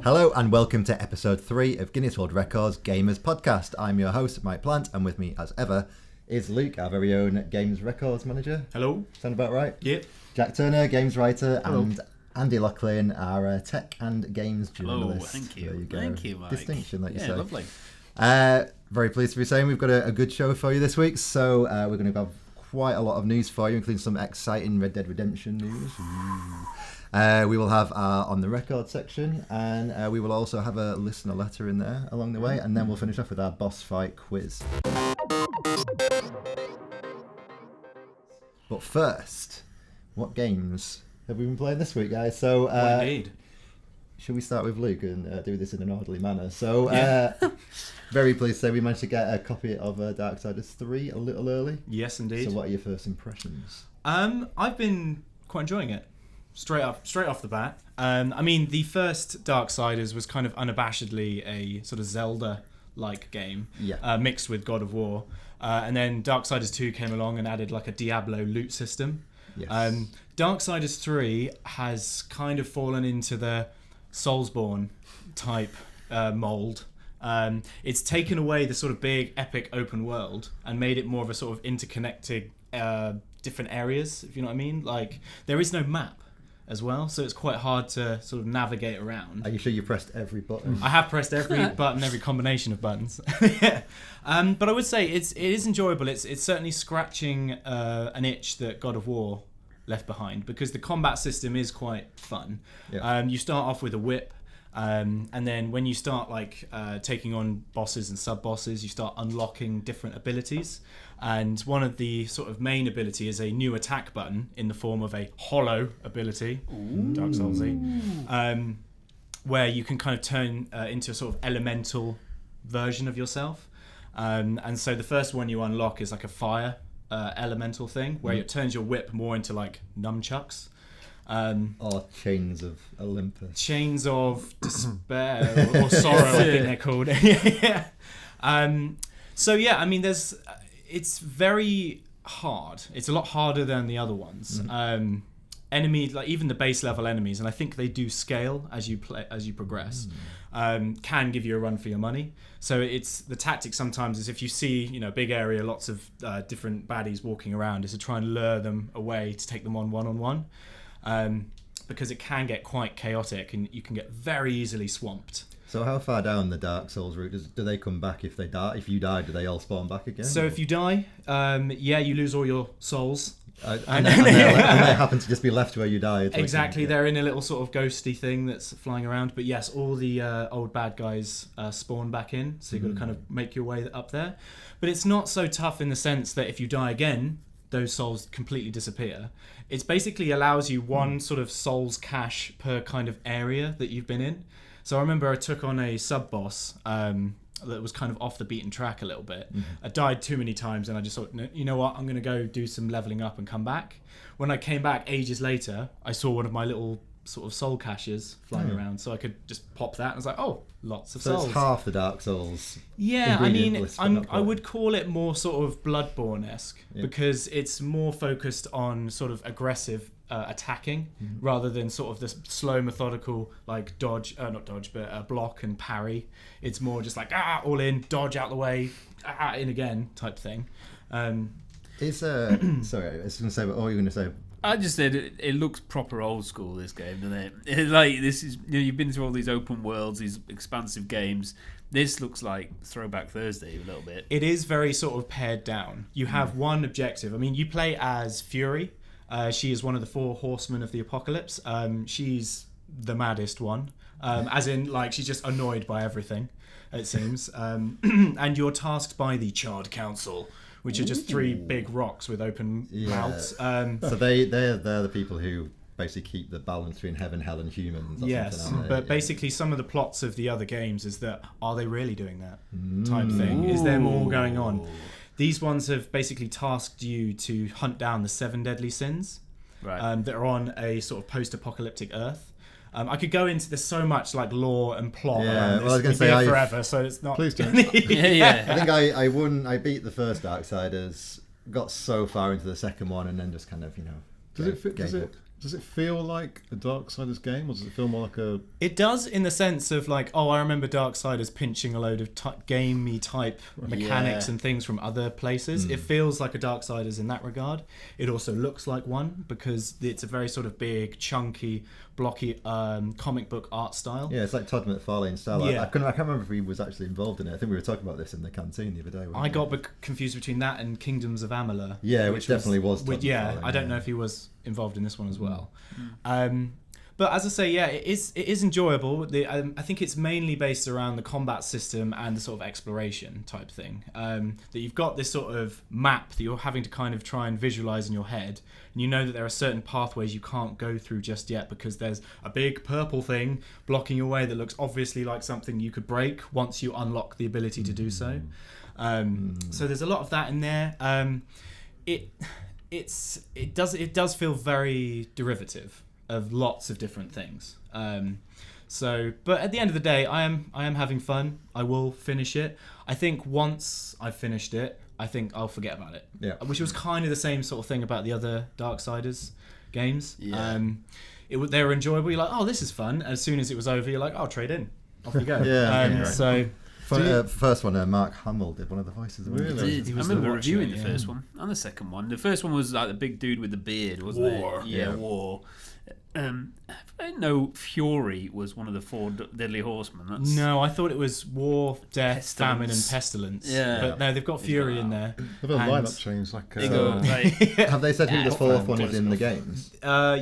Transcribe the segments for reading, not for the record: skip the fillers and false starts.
Hello and welcome to episode 3 of Guinness World Records Gamers Podcast. I'm your host, Mike Plant, and with me as ever is Luke, our very own Games Records manager. Hello. Sound about right? Yep. Jack Turner, games writer, Hello. and Andy Loughlin, our tech and games journalist. Hello, thank you. There you go. Thank you, Mike. Distinction, like you say. Lovely. Very pleased to be saying we've got a good show for you this week, so we're going to have quite a lot of news for you, including some exciting Red Dead Redemption news. We will have our On The Record section, and we will also have a listener letter in there along the way, and then we'll finish off with our boss fight quiz. But first, what games have we been playing this week, guys? So, Indeed. should we start with Luke and do this in an orderly manner? So, very pleased to say we managed to get a copy of Darksiders 3 a little early. Yes, indeed. So what are your first impressions? I've been quite enjoying it. Straight off the bat. I mean, the first Darksiders was kind of unabashedly a sort of Zelda-like game, mixed with God of War. And then Darksiders 2 came along and added like a Diablo loot system. Yes. Darksiders 3 has kind of fallen into the Soulsborne type mold. It's taken away the sort of big epic open world and made it more of a sort of interconnected different areas, if you know what I mean. Like, there is no map as well, so it's quite hard to sort of navigate around. Are you sure you pressed every button? I have pressed every button, every combination of buttons. Yeah. But I would say it is enjoyable. It's certainly scratching an itch that God of War left behind, because the combat system is quite fun. Yeah. You start off with a whip, and then when you start taking on bosses and sub-bosses, you start unlocking different abilities. And one of the sort of main ability is a new attack button in the form of a hollow ability, Dark Soulsy, where you can kind of turn into a sort of elemental version of yourself. And so the first one you unlock is like a fire elemental thing, where it turns your whip more into like nunchucks. Or Chains of Olympus. Chains of Despair or Sorrow, I think they're called. Yeah. So yeah, I mean, it's very hard. It's a lot harder than the other ones. Enemies, like even the base level enemies, and I think they do scale as you progress, can give you a run for your money. So it's the tactic sometimes is if you see a big area, lots of different baddies walking around, is to try and lure them away to take them on one-on-one. Because it can get quite chaotic and you can get very easily swamped. So how far down the Dark Souls route do they come back if they die? If you die, do they all spawn back again? So if you die, you lose all your souls. And they happen to just be left where you died. Exactly, they're in a little sort of ghosty thing that's flying around. But yes, all the old bad guys spawn back in, so you've got to kind of make your way up there. But it's not so tough in the sense that if you die again, those souls completely disappear. It basically allows you one sort of souls cache per kind of area that you've been in. So I remember I took on a sub-boss that was kind of off the beaten track a little bit. I died too many times and I just thought, you know what, I'm going to go do some leveling up and come back. When I came back ages later, I saw one of my little sort of soul caches flying around, so I could just pop that and I was like, oh, lots of souls. So it's half the Dark Souls. Yeah, I mean, I would call it more sort of Bloodborne-esque, because it's more focused on sort of aggressive attacking rather than sort of this slow, methodical like block and parry. It's more just like all in, dodge out the way, in again type thing. Sorry, I was going to say, but all you're going to say. I just said it looks proper old school, this game, doesn't it? It's like, this is, you've been through all these open worlds, these expansive games. This looks like Throwback Thursday a little bit. It is very sort of pared down. You have one objective. I mean, you play as Fury. She is one of the 4 horsemen of the apocalypse. She's the maddest one, as in like she's just annoyed by everything, it seems. And you're tasked by the Charred Council, which are just 3 big rocks with open mouths. So they're the people who basically keep the balance between heaven, hell, and humans. Yes, but basically some of the plots of the other games is that, are they really doing that type thing? Is there more going on? These ones have basically tasked you to hunt down the 7 deadly sins that are on a sort of post-apocalyptic Earth. I could go into this so much like lore and plot around this. Well, I was going to say forever, so it's not. Please don't. Yeah. I think I won. I beat the first Darksiders, got so far into the second one, and then just kind of Does Does it feel like a Darksiders game, or does it feel more like a... It does, in the sense of like, oh, I remember Darksiders pinching a load of gamey type mechanics and things from other places. It feels like a Darksiders in that regard. It also looks like one because it's a very sort of big, chunky, blocky comic book art style. Yeah, it's like Todd McFarlane style. Yeah. I can't remember if he was actually involved in it. I think we were talking about this in the canteen the other day. I got confused between that and Kingdoms of Amalur. Yeah, which definitely was Todd yeah, McFarlane, I don't know if he was involved in this one as well. But as I say, yeah, it is enjoyable. I think it's mainly based around the combat system and the sort of exploration type thing. That you've got this sort of map that you're having to kind of try and visualize in your head, and you know that there are certain pathways you can't go through just yet because there's a big purple thing blocking your way that looks obviously like something you could break once you unlock the ability to do so. So there's a lot of that in there. It does feel very derivative of lots of different things. But at the end of the day, I am having fun. I will finish it. I think once I've finished it, I think I'll forget about it. Yeah. Which was kind of the same sort of thing about the other Darksiders games. Yeah. They were enjoyable. You're like, oh, this is fun. As soon as it was over, you're like, I'll trade in. Off you go. Yeah. So. First one, Mark Hamill did one of the voices. Really? I remember reviewing the first one and the second one. The first one was like the big dude with the beard, wasn't War. it? Yeah, War. I know Fury was one of the 4 deadly horsemen. No, I thought it was War, Death, Pestilence. Famine, and Pestilence. Yeah. But no, they've got Fury in there. They've had a lineup change, like... They go, like, Have they said who the fourth one is in the stuff. games?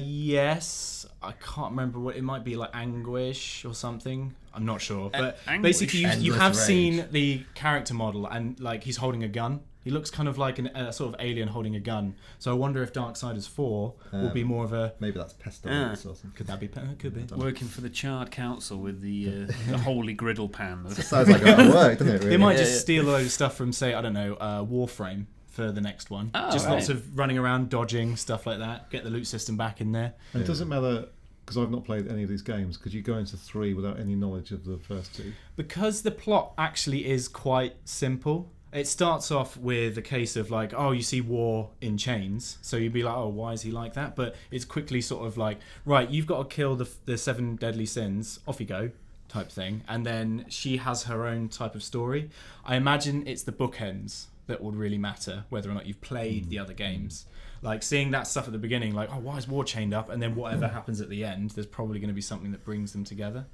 Yes. I can't remember what it might be, like Anguish or something. I'm not sure. But Anguish? basically, you Endless have Rage. seen the character model, and like he's holding a gun. He looks kind of like a sort of alien holding a gun. So I wonder if Darksiders 4 will be more of a... Maybe that's Pestilence or something. Could that be? Could be. working for the Charred Council with the holy griddle pan. Sounds like a lot of work, doesn't it? Really? They might just steal a load of stuff from, say, I don't know, Warframe for the next one. Oh, just right. lots of running around, dodging, stuff like that. Get the loot system back in there. And it doesn't matter, because I've not played any of these games, could you go into 3 without any knowledge of the first 2? Because the plot actually is quite simple. It starts off with a case of like, oh, you see War in chains, so you'd be like, oh, why is he like that? But it's quickly sort of like, right, you've got to kill the 7 deadly sins, off you go, type thing. And then she has her own type of story. I imagine it's the bookends that would really matter, whether or not you've played the other games. Like seeing that stuff at the beginning, like, oh, why is War chained up? And then whatever happens at the end, there's probably going to be something that brings them together.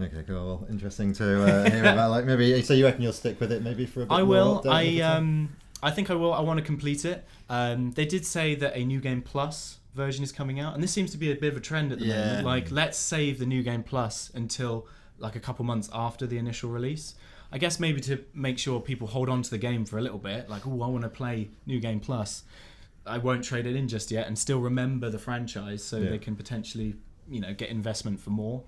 Okay, cool. Well, interesting to hear about. Like, maybe so you reckon you'll stick with it, maybe for a bit I more will. update I think I will. I want to complete it. They did say that a New Game Plus version is coming out, and this seems to be a bit of a trend at the moment. Like, let's save the New Game Plus until like a couple months after the initial release. I guess maybe to make sure people hold on to the game for a little bit. Like, oh, I want to play New Game Plus. I won't trade it in just yet, and still remember the franchise, so they can potentially, get investment for more.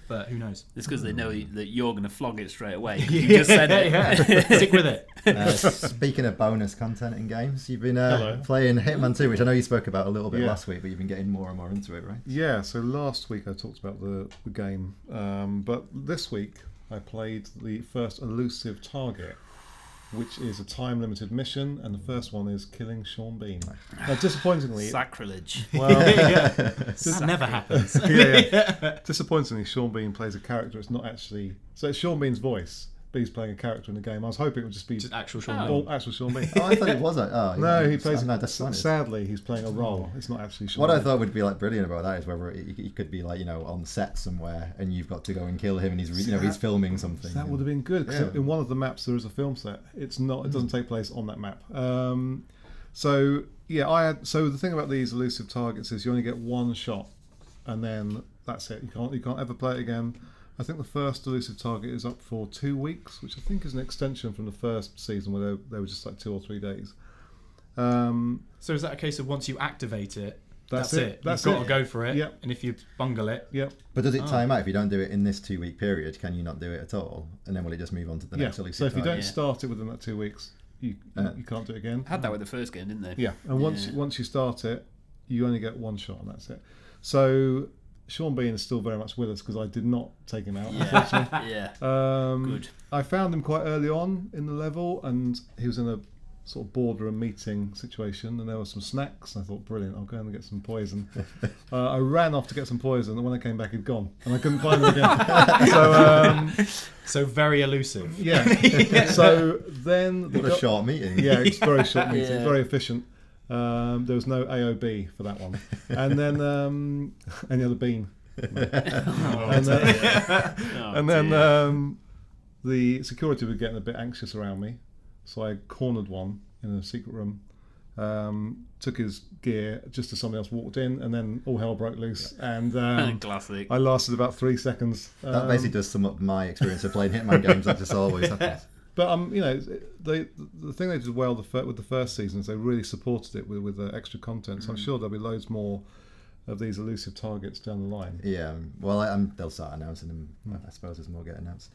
But who knows? It's because they know that you're going to flog it straight away. You just said it. Stick with it. Speaking of bonus content in games, you've been playing Hitman 2, which I know you spoke about a little bit last week, but you've been getting more and more into it, right? Yeah, so last week I talked about the game, but this week I played the first elusive target, which is a time-limited mission, and the first one is killing Sean Bean. Now, disappointingly... Sacrilege. Well, That never happens. Disappointingly, Sean Bean plays a character. It's not actually... So it's Sean Bean's voice, but he's playing a character in the game. I was hoping it would just be... Just actual Sean Bean. Actual Sean Bean. Oh, I thought it was. No, he plays... No, that's funny. Sadly, he's playing a role. It's not actually Sean What Bean. I thought would be like brilliant about that is whether he could be like on set somewhere and you've got to go and kill him and he's filming something. That would have been good because in one of the maps there is a film set. It's not. It doesn't take place on that map. So the thing about these elusive targets is you only get one shot, and then that's it. You can't ever play it again. I think the first elusive target is up for 2 weeks, which I think is an extension from the first season where they were just like 2 or 3 days. So is that a case of once you activate it, that's it? That's You've got it. to go for it. Yep. And if you bungle it, But does it time out if you don't do it in this 2 week period? Can you not do it at all? And then will it just move on to the next elusive So if you target? don't start it within that 2 weeks, you can't do it again. Had that with the first game, didn't they? Yeah, and once you start it, you only get one shot, and that's it. So Sean Bean is still very much with us because I did not take him out, unfortunately. Yeah. Good. I found him quite early on in the level, and he was in sort of boardroom meeting situation, and there were some snacks. And I thought, brilliant, I'll go and get some poison. I ran off to get some poison, and when I came back, he'd gone, and I couldn't find him again. So very elusive. Yeah. So then What a short meeting. Yeah, it's very short meeting, Yeah. very efficient. There was no AOB for that one, and then any other bean. And then the security were getting a bit anxious around me, so I cornered one in a secret room, took his gear just as somebody else walked in, and then all hell broke loose. And Classic. I lasted about 3 seconds. That basically does sum up my experience of playing Hitman games. That just always happens. But the thing they did well with the first season is they really supported it with extra content. So I'm sure there'll be loads more of these elusive targets down the line. Yeah, well, they'll start announcing them, I suppose, as more get announced.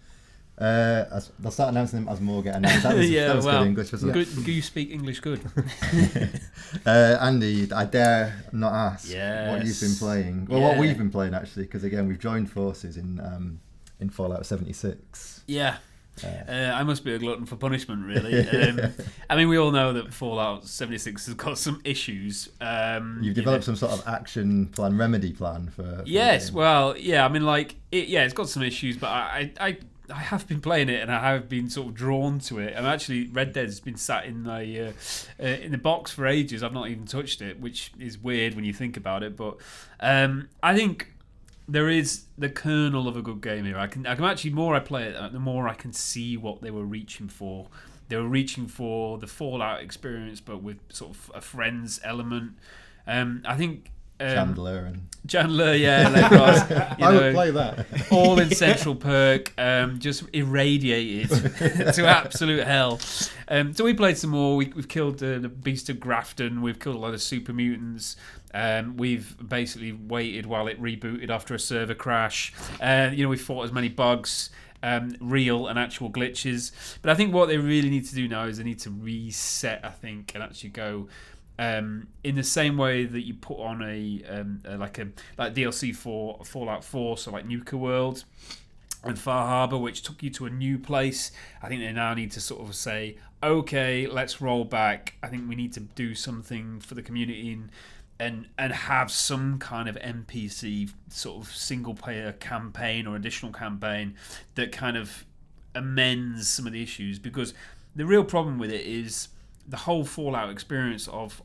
They'll start announcing them as more get announced. That was good English, wasn't it? Good. Do you speak English good? Andy, I dare not ask what you've been playing. Well, what we've been playing, actually, because, again, we've joined forces in Fallout 76. Yeah. I must be a glutton for punishment, really. I mean, we all know that Fallout 76 has got some issues. You've developed some sort of action plan, remedy plan for yes, well, yeah. I mean, it's got some issues, but I have been playing it, and I have been sort of drawn to it. And actually, Red Dead's been sat in the box for ages. I've not even touched it, which is weird when you think about it. But I think there is the kernel of a good game here. I can actually, more I play it, the more I can see what they were reaching for. They were reaching for the Fallout experience, but with sort of a friends element. I think Chandler, yeah, Legros, I would play that. all in Central Perk, just irradiated to absolute hell. So we played some more. We've killed the Beast of Grafton. We've killed a lot of super mutants. We've basically waited while it rebooted after a server crash. We fought as many bugs, real and actual glitches. But I think what they really need to do now is they need to reset, I think, and actually go in the same way that you put on like DLC for Fallout 4, so like Nuka World and Far Harbor, which took you to a new place. I think they now need to sort of say, okay, let's roll back. I think we need to do something for the community and have some kind of NPC sort of single player campaign or additional campaign that kind of amends some of the issues, because the real problem with it is the whole Fallout experience of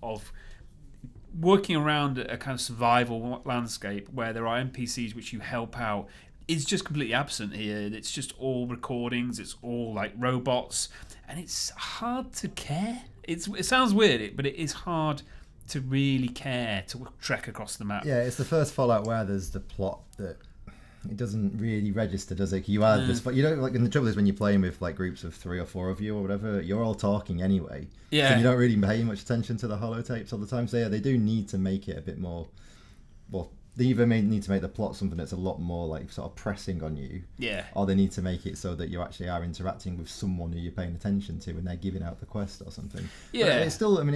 working around a kind of survival landscape where there are NPCs which you help out is just completely absent here. It's just all recordings, it's all like robots, and it's hard to care. It sounds weird, but it is hard to really care to trek across the map. Yeah, it's the first Fallout where there's the plot that it doesn't really register, does it? You add this, but you don't like. And the trouble is when you're playing with like groups of 3 or 4 of you or whatever, you're all talking anyway. Yeah. So you don't really pay much attention to the holotapes all the time. So yeah, they do need to make it a bit more. Well, they either need to make the plot something that's a lot more like sort of pressing on you. Yeah. Or they need to make it so that you actually are interacting with someone who you're paying attention to and they're giving out the quest or something. Yeah. But it's still. I mean,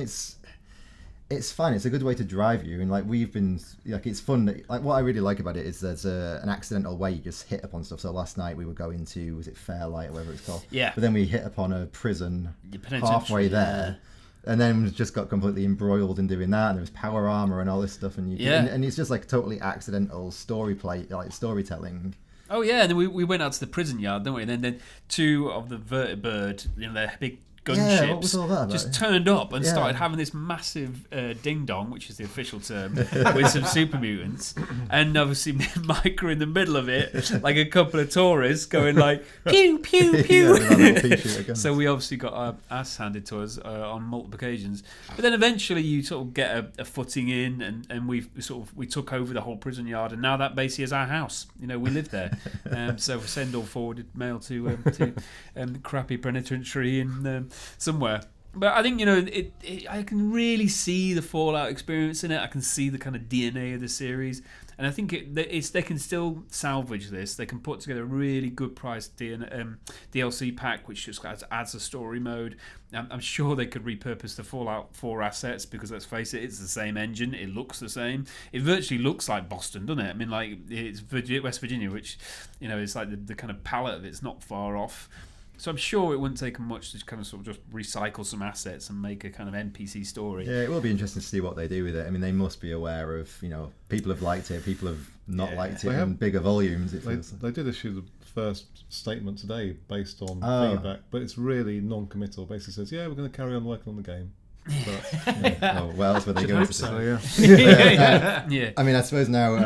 it's fun. It's a good way to drive you, and like we've been like it's fun. Like what I really like about it is there's an accidental way you just hit upon stuff. So last night we were going to, was it Fairlight or whatever it's called? Yeah. But then we hit upon a prison halfway there, and then we just got completely embroiled in doing that. And there was power armor and all this stuff, and and it's just like totally accidental storytelling. Oh yeah, and then we went out to the prison yard, didn't we? And then 2 of the vertibird, their big gunships, what was all that about? just turned up and started having this massive ding-dong, which is the official term, with some super mutants. And obviously Mike were in the middle of it, like a couple of tourists going like, pew, pew, pew. So we obviously got our ass handed to us on multiple occasions. But then eventually you sort of get a footing in, and we took over the whole prison yard, and now that basically is our house. We live there. So we send all forwarded mail to crappy penitentiary in somewhere. But I think I can really see the Fallout experience in it. I can see the kind of DNA of the series, and I think they can still salvage this. They can put together a really good priced DLC pack, which just adds a story mode. I'm sure they could repurpose the Fallout 4 assets, because let's face it, it's the same engine. It looks the same. It virtually looks like Boston, doesn't it? I mean, like it's West Virginia, which is like the kind of palette of it's not far off. So I'm sure it wouldn't take them much to kind of sort of just recycle some assets and make a kind of NPC story. Yeah, it will be interesting to see what they do with it. I mean, they must be aware of, people have liked it, people have not liked it in bigger volumes. They did issue the first statement today based on feedback, but it's really non-committal. Basically says, we're going to carry on working on the game. But, well, that's where they go. so, yeah. Yeah. I mean, I suppose now,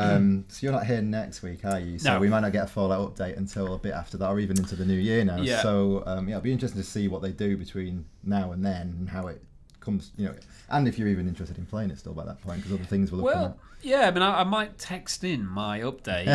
so you're not here next week, are you? So No. we might not get a Fallout update until a bit after that, or even into the new year now. Yeah. So it'll be interesting to see what they do between now and then, and how it comes, and if you're even interested in playing it still by that point, because other things will have come out. Yeah, I mean, I might text in my update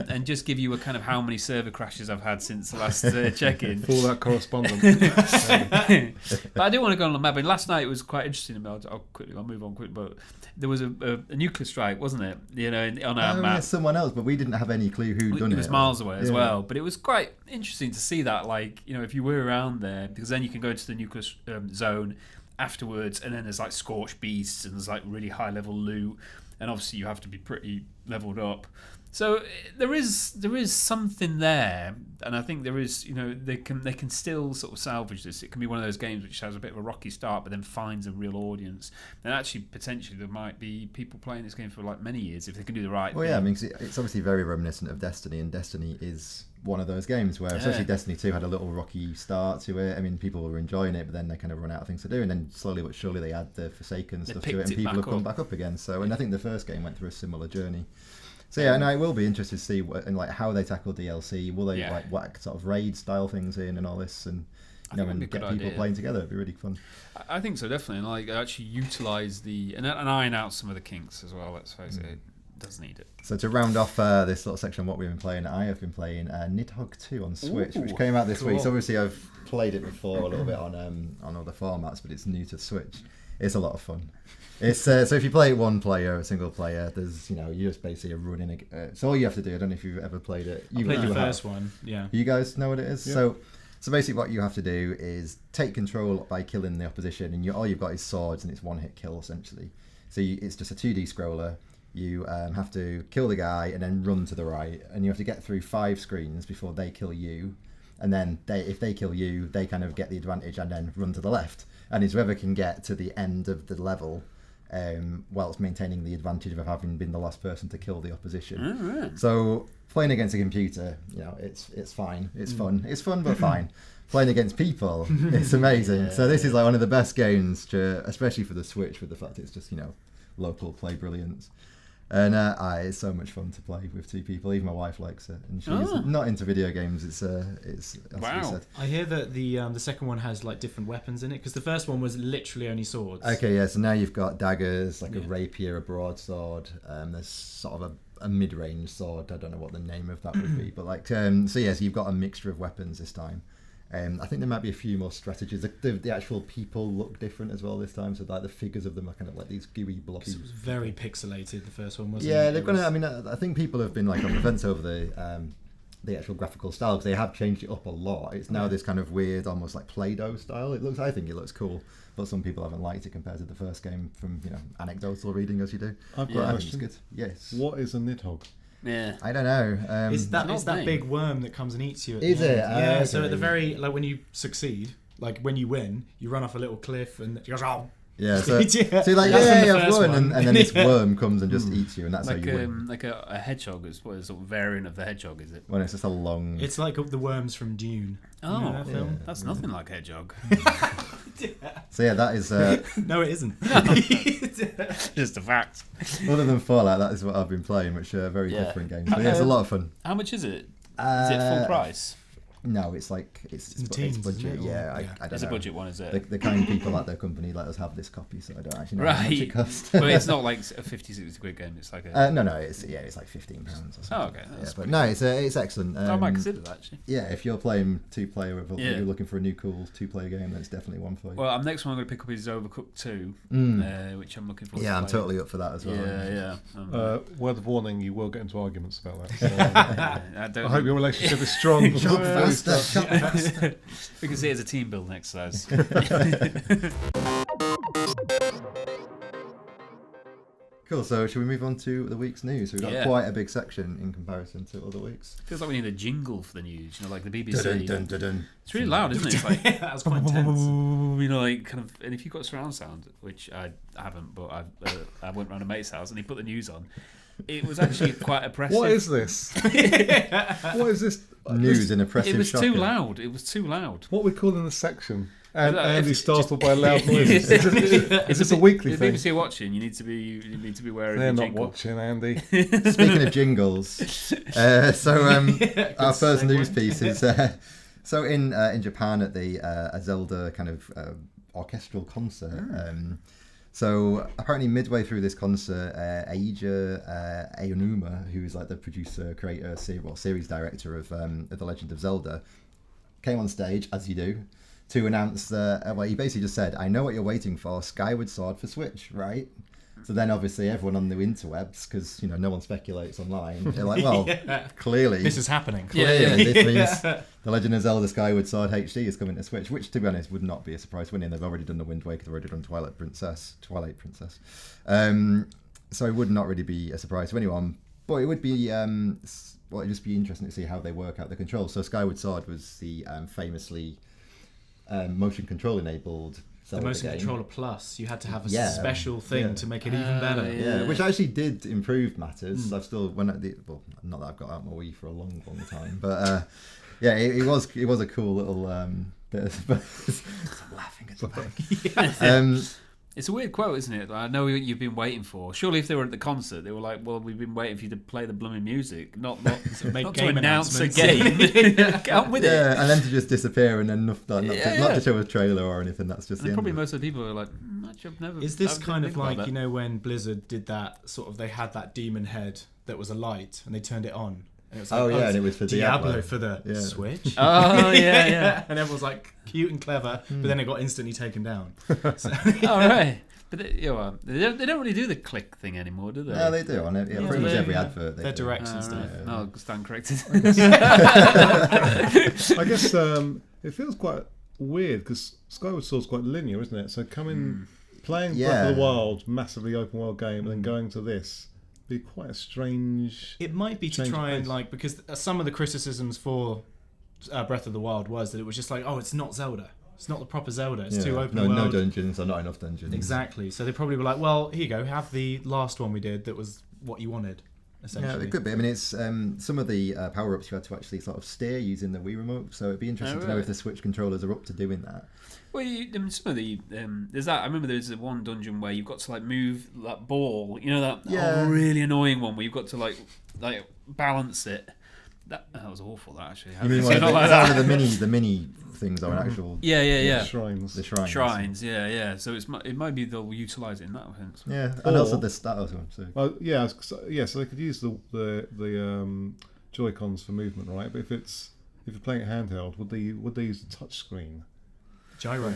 and just give you a kind of how many server crashes I've had since the last check-in. Fallout correspondent. But I do want to go on the map. I mean, last night it was quite interesting. I'll move on quick. But there was a nuclear strike, wasn't it? On our map. Someone else, but we didn't have any clue who done it. It was miles away as well. But it was quite interesting to see that, if you were around there, because then you can go into the nuclear zone afterwards, and then there's like scorched beasts, and there's like really high level loot, and obviously you have to be pretty leveled up. So there is something there, and I think there is, they can still sort of salvage this. It can be one of those games which has a bit of a rocky start, but then finds a real audience. And actually, potentially, there might be people playing this game for like many years if they can do the right thing. Yeah, I mean, it's obviously very reminiscent of Destiny, and Destiny is one of those games where, especially Destiny 2 had a little rocky start to it. I mean, people were enjoying it, but then they kind of run out of things to do, and then slowly but surely they add the Forsaken stuff to it, and people have come back up again. So, and I think the first game went through a similar journey. So yeah, it will be interesting to see how they tackle DLC. Will they whack sort of raid style things in and all this, and and get people playing together? It'd be really fun. I think so, definitely, and actually utilise and iron out some of the kinks as well. Let's face it does need it. So to round off this little section of what we've been playing, I have been playing Nidhogg 2 on Switch, which came out this week. So obviously I've played it before a little bit on other formats, but it's new to Switch. It's a lot of fun. It's so if you play it one player, single player, there's you just basically running. So all you have to do. I don't know if you've ever played it. I played the first one. Yeah. You guys know what it is. Yeah. So basically, what you have to do is take control by killing the opposition, and all you've got is swords, and it's one hit kill essentially. So it's just a 2D scroller. You have to kill the guy and then run to the right, and you have to get through 5 screens before they kill you, and then if they kill you, they kind of get the advantage and then run to the left. And it's whoever can get to the end of the level whilst maintaining the advantage of having been the last person to kill the opposition. Right. So playing against a computer, it's fine. It's fun. It's fun but fine. Playing against people, it's amazing. So this is like one of the best games, especially for the Switch, with the fact it's just local play brilliance. And it's so much fun to play with 2 people. Even my wife likes it, and she's not into video games. It's wow. Said. I hear that the second one has like different weapons in it, because the first one was literally only swords. Okay, yeah. So now you've got daggers, like a rapier, a broadsword. There's sort of a mid-range sword. I don't know what the name of that would be, but so you've got a mixture of weapons this time. I think there might be a few more strategies. The actual people look different as well this time, so like the figures of them are kind of like these gooey blobby. It was very pixelated, the first one, wasn't it? Yeah, they're gonna. I mean, I think people have been like on the fence over the actual graphical style, because they have changed it up a lot. It's now this kind of weird, almost like Play-Doh style. I think it looks cool, but some people haven't liked it compared to the first game from anecdotal reading as you do. I've got a question. Good. Yes. What is a Nidhogg? Yeah. I don't know. Is that big worm that comes and eats you? Is it? Yeah. Okay. So at the very, like, when you succeed, like when you win, you run off a little cliff and it goes, oh. Yeah, so Yeah. you're like, That's from the I've first won, one. and then this worm comes and just eats you, and that's Like how you win. like a hedgehog is what a sort of variant of the hedgehog, is it? When it's just a long. It's like the worms from Dune. Oh, You know that film? that's nothing like hedgehog. So yeah, that is. No, it isn't. Just a fact. Other than Fallout, that is what I've been playing, which are very different games. But yeah, it's a lot of fun. How much is it? Is it full price? No, it's like it's teens, budget. isn't it? Yeah, Or- I don't It's know. a budget one, is it? The kind people at their company let us have this copy, so I don't actually know how much it Right. costs. But it's not like a 50, 60 quid game. It's like a... No, it's like £15 or something. Oh, okay. Yeah, That's but pretty no, it's excellent. I might consider that, actually. Yeah, if you're playing 2-player, if Yeah. you're looking for a new cool 2-player game, then it's definitely one for you. Well, next one I'm going to pick up is Overcooked 2, which I'm looking forward to. Yeah, I'm play. totally up for that as well. Yeah. Word of warning: you will get into arguments about that. So, I I hope your relationship is strong. Shot faster. We can see it as a team building exercise. Cool, so should we move on to the week's news? We've got Yeah. quite a big section in comparison to other weeks. Feels like we need a jingle for the news, you know, like the BBC. Dun, dun, dun, dun. It's really loud, isn't it? It's like, That was quite tense. you know, like kind of. And if you've got surround sound, which I haven't, but I went round a mate's house and he put the news on. It was actually quite oppressive. What is this? What is this? News in oppressive It was shocking. too loud. It was too loud. What we call in the section? And If- Andy just- startled by loud noises. Is this a weekly the thing? BBC are watching. You need to be wearing. They're a not jingle. watching, Andy. Speaking of jingles, our first segue. news piece is so in Japan at the a Zelda kind of orchestral concert. So apparently midway through this concert, Eiji Aonuma, who is like the producer, creator, series director of The Legend of Zelda, came on stage, as you do, to announce that, he basically just said, I know what you're waiting for, Skyward Sword for Switch, right? So then obviously everyone on the interwebs, because, no one speculates online, they're like, well, clearly... This is happening. Clearly, this means The Legend of Zelda Skyward Sword HD is coming to Switch, which, to be honest, would not be a surprise winning. They've already done the Wind Waker, they've already done Twilight Princess. So it would not really be a surprise to anyone. But it would be, it'd just be interesting to see how they work out the controls. So Skyward Sword was the famously motion control enabled The Zelda Motion game. Controller Plus, you had to have a Yeah. special thing Yeah. to make it even better. Yeah, which actually did improve matters. I've still not that I've got out my Wii for a long time, but it was a cool little bit of I'm laughing at the back. It's a weird quote, isn't it? I know what you've been waiting for. Surely, if they were at the concert, they were like, "Well, we've been waiting for you to play the blooming music, not make not game to announce a announcements." game. Get on with it." Yeah, and then to just disappear and then not to show a trailer or anything. That's just And the then probably end. most of the people are like, "Actually, I've never." Is this I've kind never of think like, about that." when Blizzard did that, sort of, they had that demon head that was a light and they turned it on? And it was like, And it was for Diablo. for the Yeah. Switch. Oh yeah. And everyone was like, cute and clever, but then it got instantly taken down. All right. But they don't really do the click thing anymore, do they? No, they do on it. Yeah, pretty much every advert. They're do. direct and Oh, stuff. right. No, stand corrected. I guess it feels quite weird because Skyward Sword's quite linear, isn't it? So playing Breath of the Wild, massively open world game, and then going to this be quite a strange. It might be to change try and pace. because some of the criticisms for Breath of the Wild was that it was just like, oh, it's not Zelda. It's not the proper Zelda. It's too open world. No dungeons or not enough dungeons. Exactly. So they probably were like, well, here you go. Have the last one we did that was what you wanted, essentially. Yeah, it could be. I mean, it's some of the power-ups you had to actually sort of steer using the Wii remote, so it'd be interesting to know if the Switch controllers are up to doing that. Well, some of the there's that. I remember there's one dungeon where you've got to like move that ball. You know that really annoying one where you've got to like balance it. That was awful. That actually. You mean Not like one that. of the mini things are an actual Yeah. Shrines. the shrines. Shrines, yeah. So it might be they'll utilise it in that sense. Yeah, and also Or- the status one. So. Well, so they could use the Joy-Cons for movement, right? But if you're playing it handheld, would they use the touch screen? Gyro.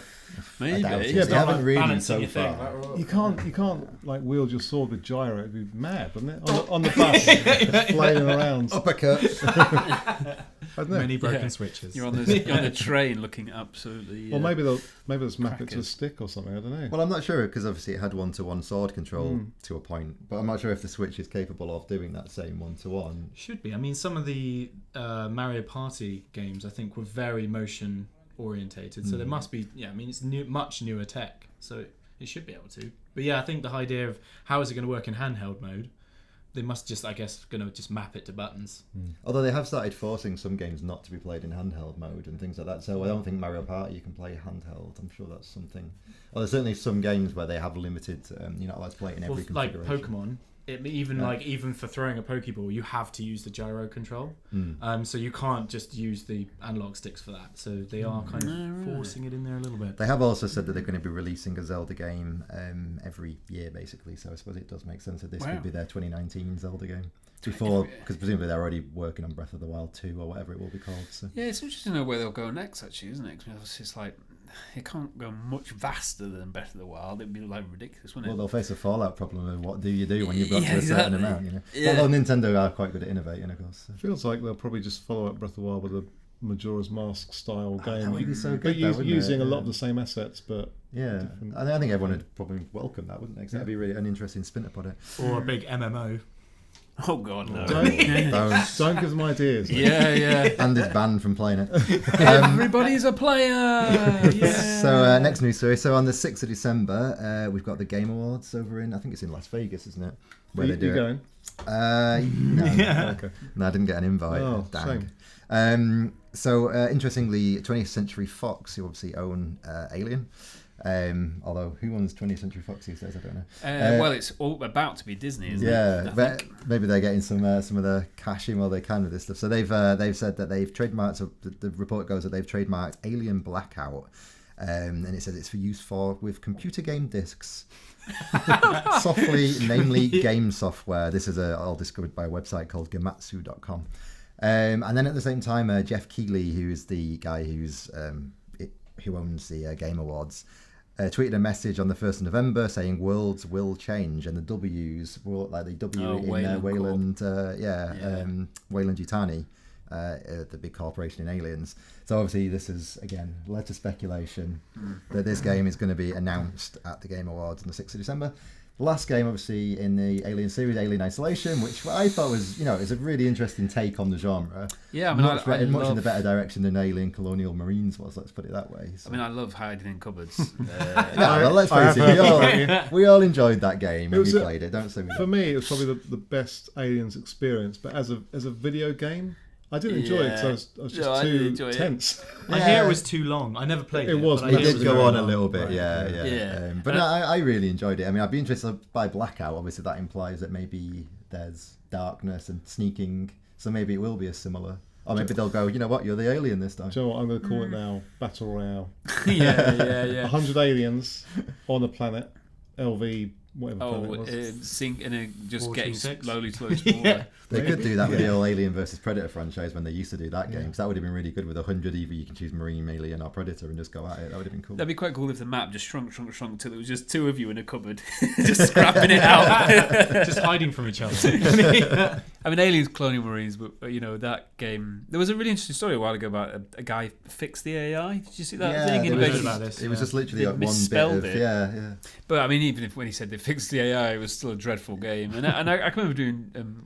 Maybe. doubt it. Yeah, They but haven't really balancing so your thing, far. like, You can't like wield your sword with gyro. It'd be mad, wouldn't it? On the bus, flailing around. Uppercut. I don't know. Many broken Yeah. switches. You're on the train looking absolutely. Well, maybe they'll just map it to a crackers. stick or something. I don't know. Well, I'm not sure because obviously it had one-to-one sword control to a point, but I'm not sure if the Switch is capable of doing that same one-to-one. Should be. I mean, some of the Mario Party games, I think, were very motion orientated. So there must be. Yeah, I mean, it's much newer tech, so it should be able to. But yeah, I think the idea of how is it going to work in handheld mode, they must just, I guess, going to just map it to buttons. Although they have started forcing some games not to be played in handheld mode and things like that. So I don't think Mario Party you can play handheld. I'm sure that's something. Well, there's certainly some games where they have limited. You're not allowed to play it in every Like configuration. Pokemon, even for throwing a Pokeball, you have to use the gyro control. So you can't just use the analog sticks for that. So they are kind of forcing it in there a little bit. They have also said that they're going to be releasing a Zelda game every year, basically. So I suppose it does make sense that this would be their 2019 Zelda game. Before, because presumably they're already working on Breath of the Wild 2 or whatever it will be called. So. Yeah, it's interesting to know where they'll go next, actually, isn't it? Because it's like it can't go much vaster than Breath of the Wild. It'd be like ridiculous, wouldn't Well, it? they'll face a Fallout problem of what do you do when you've got Yeah, to a certain exactly. amount, you know. Yeah. Although Nintendo are quite good at innovating, of course. So. Feels like they'll probably just follow up Breath of the Wild with a Majora's Mask style game. That would be so good, but though, wouldn't using it? a lot of the same assets, but Yeah, different. I think everyone would probably welcome that, wouldn't they? 'Cause that'd be really an interesting spin upon it. Or a big MMO. Oh God, no. Don't give them ideas. Yeah. And is banned from playing it. Everybody's a player. Yeah. So next news story. So on the 6th of December, we've got the Game Awards over in, I think it's in Las Vegas, isn't it? Where You going? No. Okay. No, I didn't get an invite. Oh, dang. So interestingly, 20th Century Fox, who obviously own Alien. Although who owns 20th Century Fox these days, I don't know. Well, it's all about to be Disney, isn't it? Yeah, I but think. maybe they're getting some of the cash in while they can with this stuff. So they've said that they've trademarked. So the report goes that they've trademarked Alien Blackout, and it says it's for use with computer game discs. Softly, namely game software. This is all discovered by a website called Gematsu.com. And then at the same time, Jeff Keighley, who is the guy who owns the Game Awards, tweeted a message on the 1st of November saying worlds will change, and the W's will, like the W in Wayland Yutani, the big corporation in Aliens. So obviously this is again led to speculation that this game is going to be announced at the Game Awards on the 6th of December. The last game, obviously, in the Alien series, Alien Isolation, which I thought was, is a really interesting take on the genre. Yeah, I mean, much in the better direction than Alien Colonial Marines was. Let's put it that way. So. I mean, I love hiding in cupboards. Well, let's face it, we all enjoyed that game when we played it. Don't say we For me, it was probably the best Aliens experience, but as a video game, I didn't enjoy it because I was just too tense. I hear it was too long. I never played it. It was. But It I hear did go on a very little long. bit, Right. yeah. But no, I really enjoyed it. I mean, I'd be interested by Blackout. Obviously, that implies that maybe there's darkness and sneaking, so maybe it will be a similar. Or maybe they'll go, you know what, you're the alien this time. Do you know what I'm going to call it now? Battle Royale. yeah. 100 aliens on a planet, LV, whatever planet it was. Sink and just getting 426. slowly smaller. They could do that with the old Alien versus Predator franchise when they used to do that game, because that would have been really good with 100. Either you can choose Marine, Alien, or Predator and just go at it. That would have been cool. That'd be quite cool if the map just shrunk till it was just two of you in a cupboard, just scrapping it out. Just hiding from each other. I mean, Aliens Colonial Marines, but that game. There was a really interesting story a while ago about a guy fixed the AI. Did you see that thing? There was was about this, it was yeah. just literally They like one bit misspelled of it. yeah. But I mean, even when he said they fixed the AI, it was still a dreadful game. And I can remember doing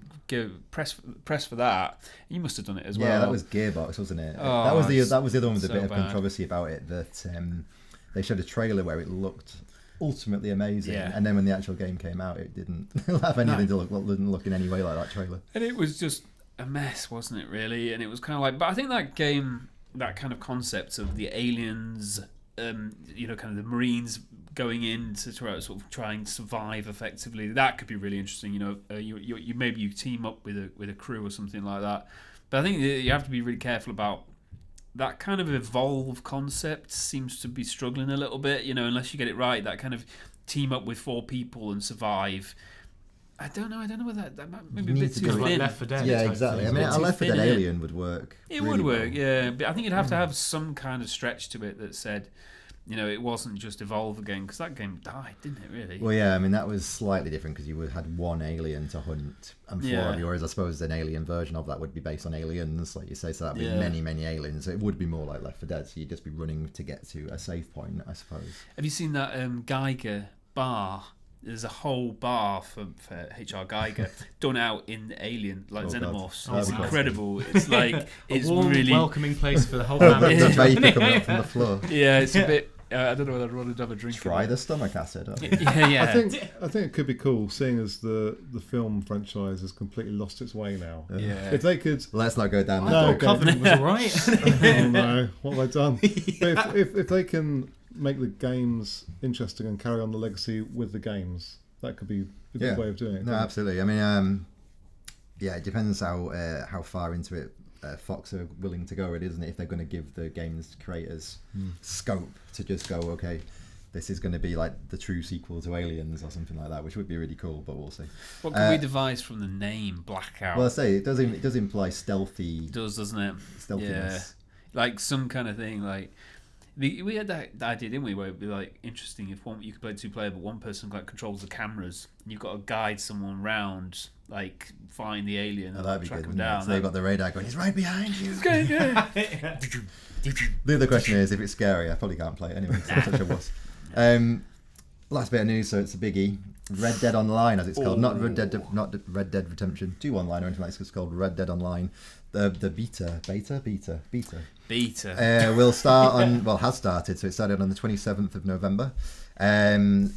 press for that. You must have done it as well. Yeah, that was Gearbox, wasn't it? Oh, that was the other one with a so bit of bad. controversy about it, that they showed a trailer where it looked ultimately amazing, Yeah. and then when the actual game came out, it didn't have anything to look, didn't look in any way like that trailer. And it was just a mess, wasn't it, really? And it was kind of like... But I think that game, that kind of concept of the aliens, kind of the Marines going in to try and survive effectively, that could be really interesting. You maybe you team up with a crew or something like that. But I think you have to be really careful about that kind of evolve concept. Seems to be struggling a little bit, unless you get it right. That kind of team up with 4 people and survive. I don't know whether that might be a You bit need to too go Like thin. Left 4 Dead. Yeah, type exactly. thing. I mean, It's a too Left 4 thin, Dead innit? Alien would work. It really would work, well. yeah. But I think you'd have to have some kind of stretch to it that said, it wasn't just evolve again, because that game died, didn't it, really? Well, yeah, I mean, that was slightly different because you would have had one alien to hunt and 4 of you, whereas I suppose an alien version of that would be based on aliens, like you say, so that would be many, many aliens. So it would be more like Left 4 Dead, so you'd just be running to get to a safe point, I suppose. Have you seen that Geiger bar? There's a whole bar for H.R. Geiger done out in Alien, like Oh, God. Xenomorphs. Oh, It's wow. incredible. It's like, it's A warm, really... welcoming place for the whole family. The vapor coming up from the floor. Yeah, it's a bit... I don't know whether I'd want to have a drink. Try of the stomach acid. it. Yeah. I think it could be cool, seeing as the film franchise has completely lost its way now. Yeah. If they could, Let's not go down I that thought road. Covenant was alright. oh no, what have I done? But if they can make the games interesting and carry on the legacy with the games, that could be a good way of doing it. No, absolutely. I mean, it depends how far into it Fox are willing to go, really, isn't it? If they're going to give the game's creators scope to just go, okay, this is going to be like the true sequel to Aliens or something like that, which would be really cool, but we'll see. What can we devise from the name Blackout? Well, I say it does imply stealthy. It does, doesn't it? Stealthiness. Yeah. Like some kind of thing, like We had that idea, didn't we? Where it'd be like interesting if you could play 2-player, but one person like controls the cameras, and you've got to guide someone round, like find the alien and that'd be track good. them down. So they've got the radar going. He's right behind you. Yeah. The other question is if it's scary. I probably can't play it anyway. 'Cause I'm such a wuss. Last bit of news, so it's a biggie. Red Dead Online, as it's called, not Red Dead Redemption 2 Online or anything like that. It's called Red Dead Online. The beta will start on, well, has started. So it started on the 27th of November. In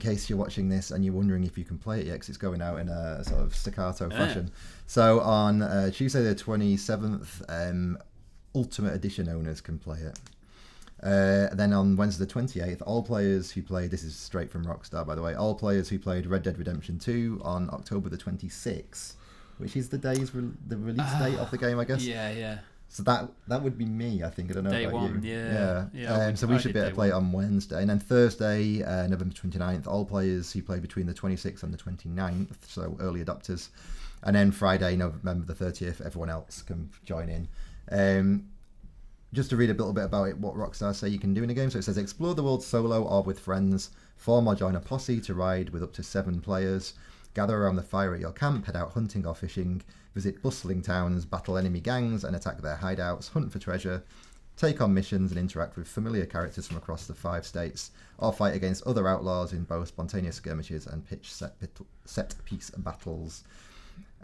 case you're watching this and you're wondering if you can play it yet, because it's going out in a sort of staccato fashion. So on Tuesday the 27th, Ultimate Edition owners can play it. Then on Wednesday the 28th, all players who played, this is straight from Rockstar by the way, all players who played Red Dead Redemption 2 on October the 26th, which is the release date of the game, I guess. Yeah. So that would be me, I think. I don't know Day about one, you. Yeah. So we should be able to play it on Wednesday. And then Thursday, November 29th, all players who played between the 26th and the 29th, so early adopters. And then Friday, November the 30th, everyone else can join in. Just to read a little bit about it, what Rockstar say you can do in the game. So it says, explore the world solo or with friends, form or join a posse to ride with up to 7 players, gather around the fire at your camp, head out hunting or fishing, visit bustling towns, battle enemy gangs and attack their hideouts, hunt for treasure, take on missions and interact with familiar characters from across the 5 states, or fight against other outlaws in both spontaneous skirmishes and pitch set-piece battles,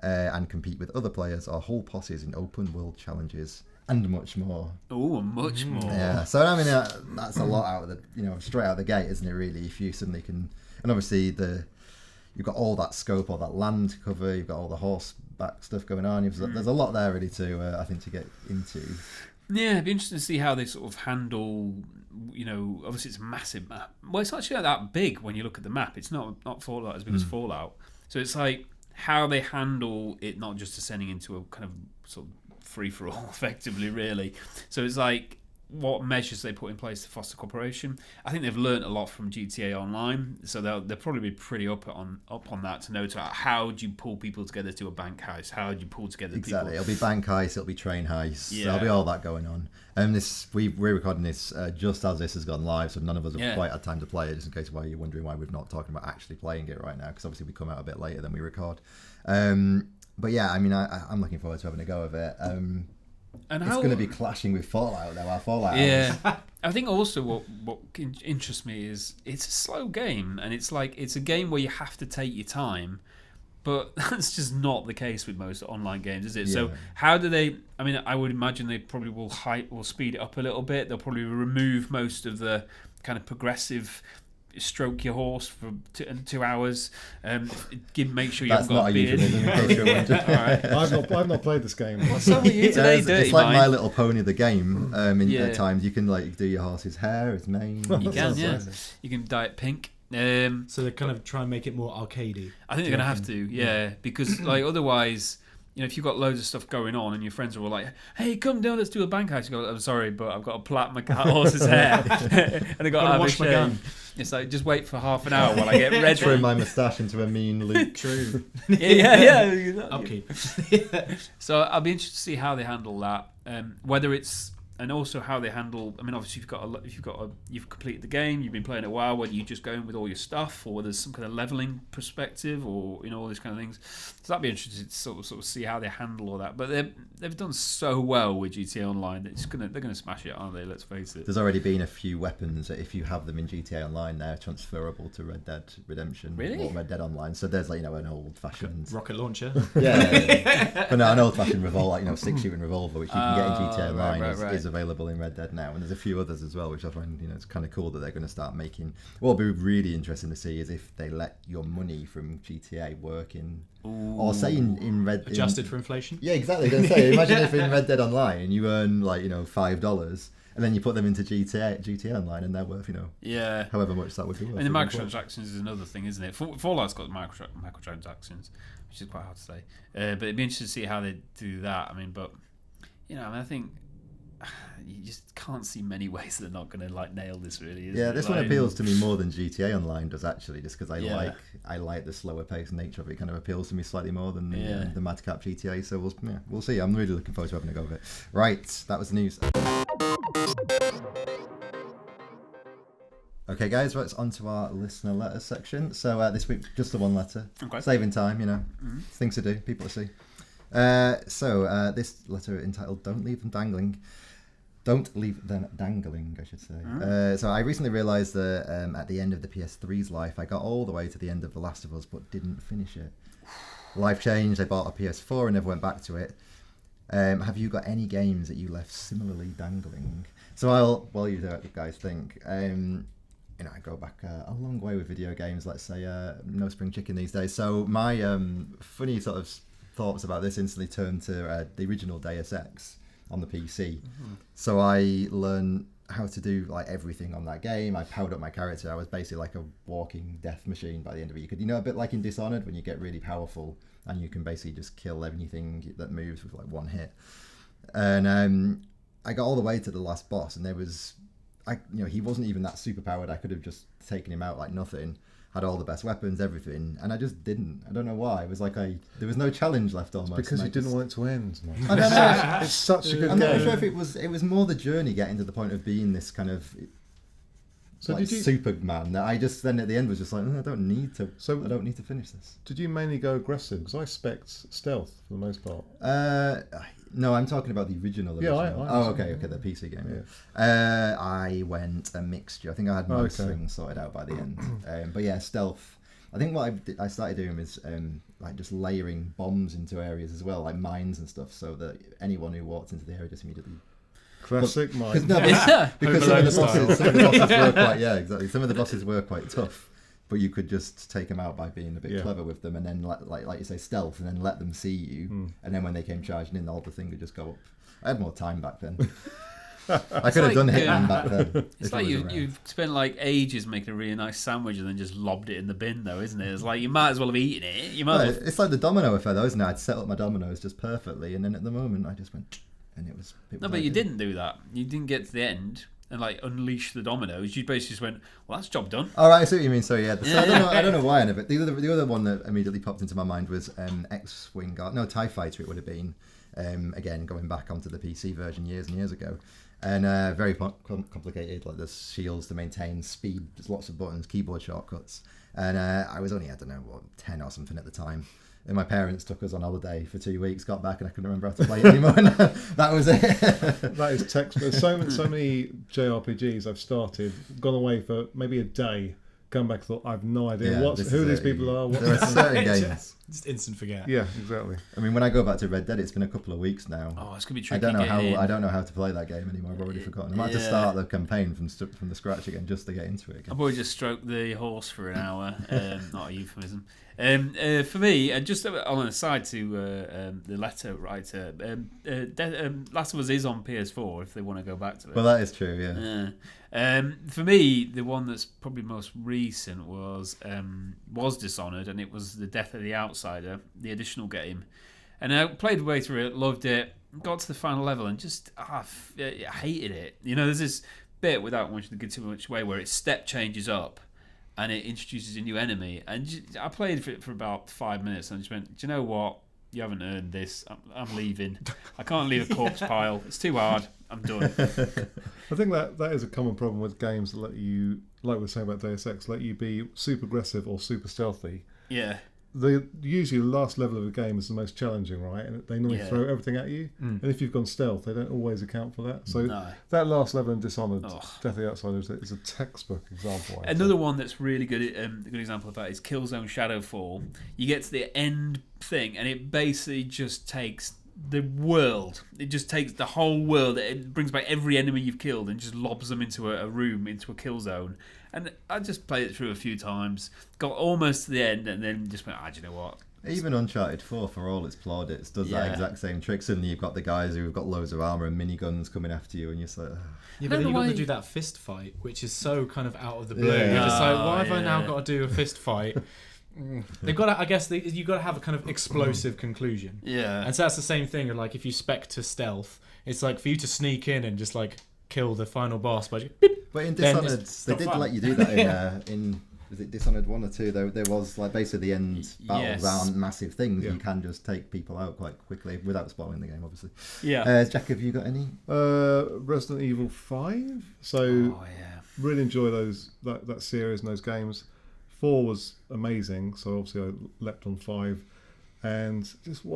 and compete with other players or whole posses in open world challenges. And much more. Oh, much more. Yeah. So I mean, that's a lot out of the, straight out of the gate, isn't it? Really, if you suddenly can, and obviously you've got all that scope, all that land to cover, you've got all the horseback stuff going on. There's a lot there really to, I think, to get into. Yeah, it'd be interesting to see how they sort of handle. Obviously it's a massive map. Well, it's actually not that big when you look at the map. It's not Fallout as big as Fallout. So it's like how they handle it, not just descending into a kind of sort of free-for-all effectively, really. So it's like what measures they put in place to foster cooperation. I think they've learnt a lot from GTA Online, so they'll probably be pretty up on that to know how do you pull people together to a bank heist, how do you pull together exactly people. It'll be bank heist, it'll be train heist, Yeah. There'll be all that going on. And we're recording this just as this has gone live, so none of us have quite had time to play it, just in case why you're wondering why we're not talking about actually playing it right now, because obviously we come out a bit later than we record. But yeah, I mean, I'm looking forward to having a go of it. And it's going to be clashing with Fallout, though. Our Fallout. Yeah, I think also what interests me is it's a slow game, and it's a game where you have to take your time. But that's just not the case with most online games, is it? Yeah. So how do they? I mean, I would imagine they probably will speed it up a little bit. They'll probably remove most of the kind of progressive. Stroke your horse for 2 hours. Make sure you haven't got a beard. Right. I've not played this game. So are you today, it's like My Little Pony the game. At times you can do your horse's hair, his mane. You can, yeah. You can dye it pink. So they kind of try and make it more arcadey. I think they're going to have to, yeah, because otherwise. If you've got loads of stuff going on and your friends are all like, hey, come down, let's do a bank heist. You go, I'm sorry, but I've got to plait my horse's hair. And I've got to have wash my gun. It's like, just wait for half an hour while I get ready. Trim my moustache into a mean loop. True. Yeah. Upkeep. So I'll be interested to see how they handle that. Whether it's... And also how they handle. I mean, obviously, you've completed the game, you've been playing it a while. Whether you just go in with all your stuff, or whether there's some kind of leveling perspective, or all these kind of things. So that'd be interesting to sort of see how they handle all that. But they've done so well with GTA Online that they're gonna smash it, aren't they? Let's face it. There's already been a few weapons that if you have them in GTA Online, they're transferable to Red Dead Redemption or Red Dead Online. So there's an old-fashioned rocket launcher. Yeah. But no, an old-fashioned revolver, 6-shooting revolver, which you can get in GTA Online. Right. Is available in Red Dead now, and there's a few others as well, which I find it's kind of cool that they're going to start making. What will be really interesting to see is if they let your money from GTA work in, or say in Red adjusted for inflation. Yeah, exactly. Going to say, imagine if in Red Dead Online you earn $5, and then you put them into GTA Online, and they're worth however much that would be worth. And the microtransactions is another thing, isn't it? Fallout's got microtransactions, which is quite hard to say. But it'd be interesting to see how they do that. I mean, but I think. You just can't see many ways they're not going to nail this, really. This one appeals to me more than GTA Online does, actually, just because I like the slower paced nature of it. It kind of appeals to me slightly more than the Madcap GTA. So we'll see. I'm really looking forward to having a go of it. Right, that was the news. Okay, guys, right, it's on to our listener letters section. So this week, just the one letter. Okay. Saving time, you know. Things to do, people to see. So this letter entitled Don't Leave Them Dangling. Don't leave them dangling, I should say. So I recently realised that at the end of the PS3's life, I got all the way to the end of The Last of Us, but didn't finish it. Life changed, I bought a PS4 and never went back to it. Have you got any games that you left similarly dangling? So while you guys think, you know, I go back a long way with video games, let's say no spring chicken these days. So my funny sort of thoughts about this instantly turned to the original Deus Ex on the PC. So I learned how to do like everything on that game. I powered up my character. I was basically like a walking death machine by the end of it. You could, you know, a bit like in Dishonored when you get really powerful and you can basically just kill anything that moves with like one hit. And I got all the way to the last boss, and there was, he wasn't even that super powered. I could have just taken him out like nothing. Had all the best weapons, everything, and I just didn't. I don't know why. It was like there was no challenge left almost. Because you didn't want it to end. I don't know. It's such a good I'm game. not sure if it was more the journey getting to the point of being this kind of Superman that I just then at the end was just like, I don't need to. I don't need to finish this. Did you mainly go aggressive? Because I spec'd stealth for the most part. No, I'm talking about the original. Okay, the PC game. Yeah. I went a mixture. I think I had most things sorted out by the end. But yeah, stealth. I think what I started doing was like just layering bombs into areas as well, like mines and stuff, so that anyone who walked into the area just immediately. Classic mine. Because some of the bosses were quite exactly. Some of the bosses were quite tough. But you could just take them out by being a bit clever with them, and then like you say, stealth, and then let them see you, and then when they came charging in, all the thing would just go up. I had more time back then. I could have done Hitman back then. It's like you've spent like ages making a really nice sandwich and then just lobbed it in the bin, though, isn't it? It's like you might as well have eaten it. It's like the domino affair, though, isn't it? I'd set up my dominoes just perfectly, and then at the moment I just went, and it was. No, but you didn't do that. You didn't get to the end and like unleash the dominoes. You basically just went, well, that's job done. All right, I see what you mean. So yeah, I don't know why I never. The other one that immediately popped into my mind was X-Wing, TIE Fighter. It would have been again going back onto the PC version years and years ago, and very complicated. Like there's shields to maintain, speed, there's lots of buttons, keyboard shortcuts, and I was only 10 or something at the time. And my parents took us on holiday for 2 weeks, got back, and I couldn't remember how to play it anymore. That was it. That is text. There's so many JRPGs I've started, gone away for maybe a day, come back, thought I have no idea who these people are. There are certain games. Just instant forget. Yeah, exactly. I mean, when I go back to Red Dead, it's been a couple of weeks now. Oh, it's gonna be tricky. I don't know how to play that game anymore. I've already forgotten. I might have to start the campaign from the scratch again just to get into it again. I've already just stroked the horse for an hour. Not a euphemism. For me, just on an aside to the letter writer, Last of Us is on PS4 if they want to go back to it. Well, that is true, yeah. For me, the one that's probably most recent was Dishonored, and it was The Death of the Outsider, the additional game. And I played the way through it, loved it, got to the final level, and just I hated it. You know, there's this bit, without wanting to give too much away, where it step changes up and it introduces a new enemy. And I played for about 5 minutes and I just went, do you know what? You haven't earned this. I'm leaving. I can't leave a corpse pile. It's too hard. I'm done. I think that is a common problem with games that let you, like we were saying about Deus Ex, let you be super aggressive or super stealthy. Yeah. Usually the last level of a game is the most challenging, right? And they normally throw everything at you. And if you've gone stealth, they don't always account for that. So that last level in Dishonored, Death of the Outsider, is a textbook example. Another one that's really good, a good example of that is Killzone Shadowfall. You get to the end thing, and it basically just takes the world. It just takes the whole world. It brings back every enemy you've killed and just lobs them into a room, into a kill zone. And I just played it through a few times, got almost to the end, and then just went, do you know what? Even Uncharted 4, for all its plaudits, does that exact same trick. Suddenly you've got the guys who've got loads of armour and miniguns coming after you, and you're just like... Yeah, but then you've got to do that fist fight, which is so kind of out of the blue. You're just like, why have I now got to do a fist fight? They've got to, I guess you've got to have a kind of explosive conclusion. Yeah. And so that's the same thing, like if you spec to stealth, it's like for you to sneak in and just like kill the final boss by just... But in Dishonored, they did let you do that in was it Dishonored 1 or 2? There was like basically the end battles Yes. aren't massive things. Yeah. You can just take people out quite quickly without spoiling the game, obviously. Yeah. Jack, have you got any? Resident Evil 5. So Oh yeah. really enjoy that series and those games. 4 was amazing, so obviously I leapt on 5, and just I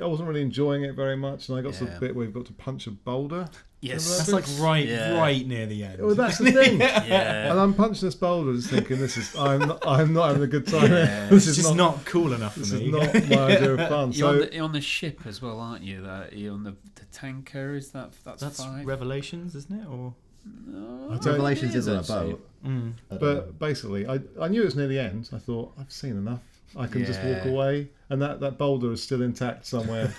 wasn't really enjoying it very much. And I got to the bit where you've got to punch a boulder. Yes. That's like right Yeah. near the end. Well, that's the thing. Yeah. And I'm punching this boulder, just thinking, I'm not having a good time. Yeah. This It's is just not cool enough for This me. is not my idea of fun. You're on the ship as well, aren't you? You're on the tanker. Is that's 5? Revelations, isn't it? Or No, I don't- Revelations is on a actually. boat. But basically, I knew it was near the end. I thought, I've seen enough. I can just walk Yeah. away, and that boulder is still intact somewhere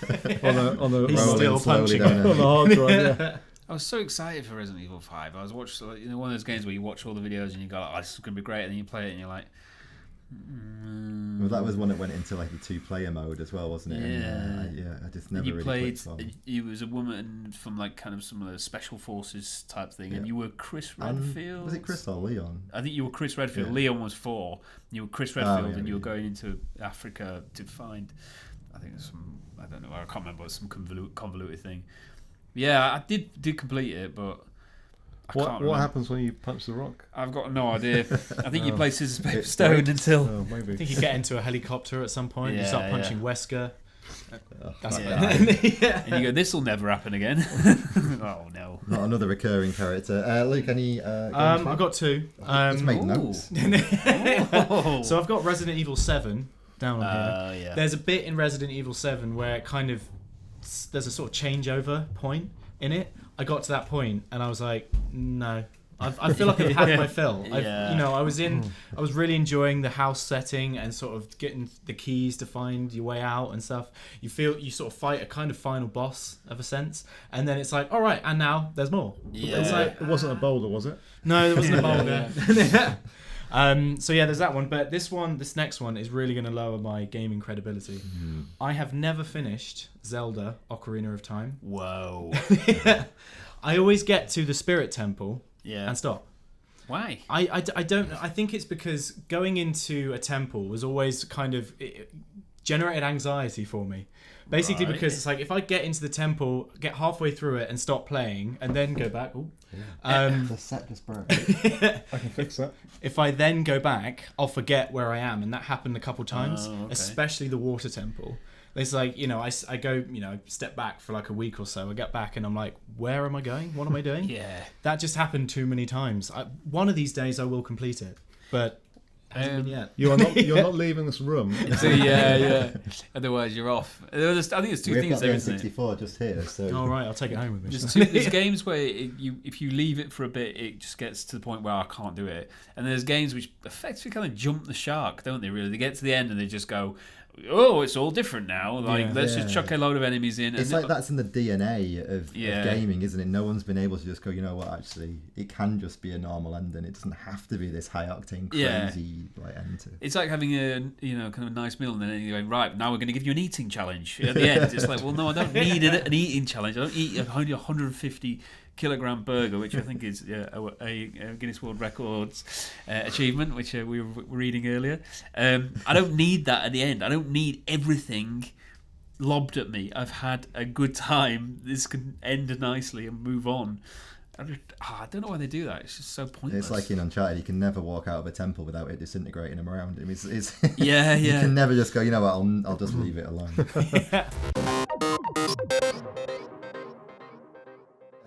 on a He's rolling still slowly punching down it. a- on the hard drive. Yeah. I was so excited for Resident Evil 5. I was watching, one of those games where you watch all the videos and you go, "Oh, this is going to be great," and then you play it and you're like, Well, that was one that went into like the 2-player mode as well, wasn't it? Yeah. And, I just never you really played. clicked on. You was a woman from like kind of some of the special forces type thing, and Yeah. you were Chris And Redfield. was it Chris or Leon? I think you were Chris Redfield. Yeah. Leon was 4. You were Chris Redfield, yeah, and you were yeah. going into Africa to find. I think some. I don't know. I can't remember. Some convoluted thing. Yeah, I did complete it, but I can't What remember. happens when you punch the rock? I've got no idea. I think you play scissors paper It stone breaks. until. Oh, I maybe. think you get into a helicopter at some point. You Yeah, start punching yeah. Wesker. That's Yeah. yeah. And you go, this will never happen again. Oh no. Not another recurring character. Luke, any games for I've you? got 2. Let's make Ooh. notes. Oh. So I've got Resident Evil 7 down on here. Yeah. There's a bit in Resident Evil 7 where it kind of there's a sort of changeover point in it. I got to that point and I was like, no. I feel like I've had my fill. Yeah. I was really enjoying the house setting and sort of getting the keys to find your way out and stuff. You sort of fight a kind of final boss of a sense, and then it's like, all right, and now there's more. Yeah. It's like, It wasn't a boulder, was it? no, there wasn't a boulder. So yeah, there's that one. But this next one is really going to lower my gaming credibility. I have never finished Zelda Ocarina of Time. Whoa. I always get to the Spirit Temple Yeah. and stop. Why? I don't know. I think it's because going into a temple was always kind of it generated anxiety for me. Basically, Right. because it's like if I get into the temple, get halfway through it, and stop playing, and then go back. The set just broke. I can fix that. If I then go back, I'll forget where I am, and that happened a couple times, Oh, okay. especially the water temple. It's like, I go, step back for like a week or so. I get back and I'm like, where am I going? What am I doing? Yeah. That just happened too many times. One of these days I will complete it, but hasn't been yet. You're not leaving this room. So yeah. Otherwise, you're off. I think there's 2 We've things got there, the isn't it? N64 just here, so All right, I'll take it home with me. There's games where if you leave it for a bit, it just gets to the point where I can't do it. And there's games which effectively kind of jump the shark, don't they? Really, they get to the end and they just go, "Oh, it's all different now. Like let's just chuck a load of enemies in." it's and like that's in the DNA of Yeah. gaming, isn't it? No one's been able to just go, you know what, actually, it can just be a normal ending. It doesn't have to be this high octane, Yeah. crazy like end to it. It's like having a kind of a nice meal and then you're going, right, now we're going to give you an eating challenge at the end. It's like, well, no, I don't need an eating challenge. I don't eat a 150 kilogram burger, which I think is a Guinness World Records achievement, which we were reading earlier. I don't need that at the end. I don't need everything lobbed at me. I've had a good time. This can end nicely and move on. I don't know why they do that. It's just so pointless. It's like in Uncharted, you can never walk out of a temple without it disintegrating them around him. It's Yeah. You can never just go, you know what, I'll just leave it alone.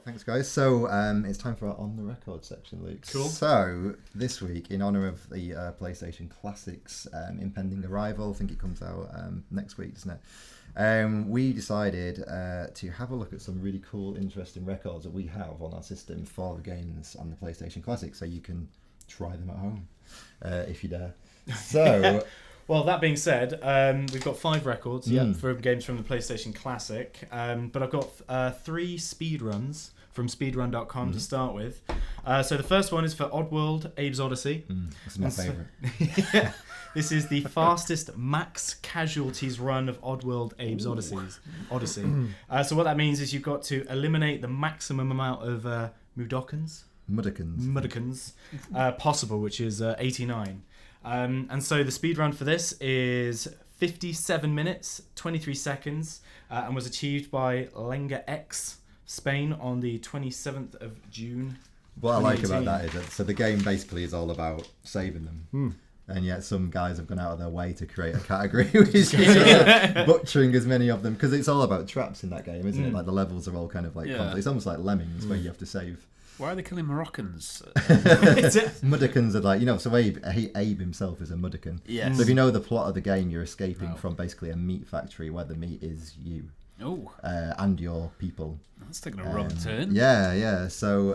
Thanks, guys. So it's time for our On The Record section, Luke. Cool. So this week, in honour of the PlayStation Classics impending arrival, I think it comes out next week, doesn't it? We decided to have a look at some really cool, interesting records that we have on our system for the games on the PlayStation Classic, so you can try them at home if you dare. So... Well, that being said, we've got 5 records for games from the PlayStation Classic, but I've got 3 speedruns from speedrun.com to start with. So the first one is for Oddworld Abe's Odyssey. This is my favourite. This is the fastest max casualties run of Oddworld Abe's Odyssey. So what that means is you've got to eliminate the maximum amount of Mudokons Muddikins. possible, which is 89. And so the speed run for this is 57 minutes, 23 seconds, and was achieved by Lenga X, Spain, on the 27th of June. What I like about 2018. that is that so the game basically is all about saving them. And yet some guys have gone out of their way to create a category which is butchering as many of them, because it's all about traps in that game, isn't it? Like the levels are all kind of like it's almost like Lemmings where you have to save. Why are they killing Moroccans? Mudokons are like, so Abe himself is a Mudokan. Yes. So if you know the plot of the game, you're escaping from basically a meat factory where the meat is you. Oh, And your people. that's taking a wrong turn. Yeah. So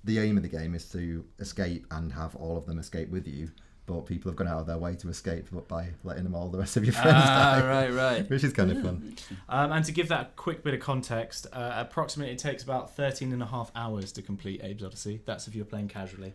the aim of the game is to escape and have all of them escape with you. But people have gone out of their way to escape by letting them all the rest of your friends die. Right. Which is kind of fun. And to give that a quick bit of context, approximately it takes about 13 and a half hours to complete Abe's Odyssey. That's if you're playing casually.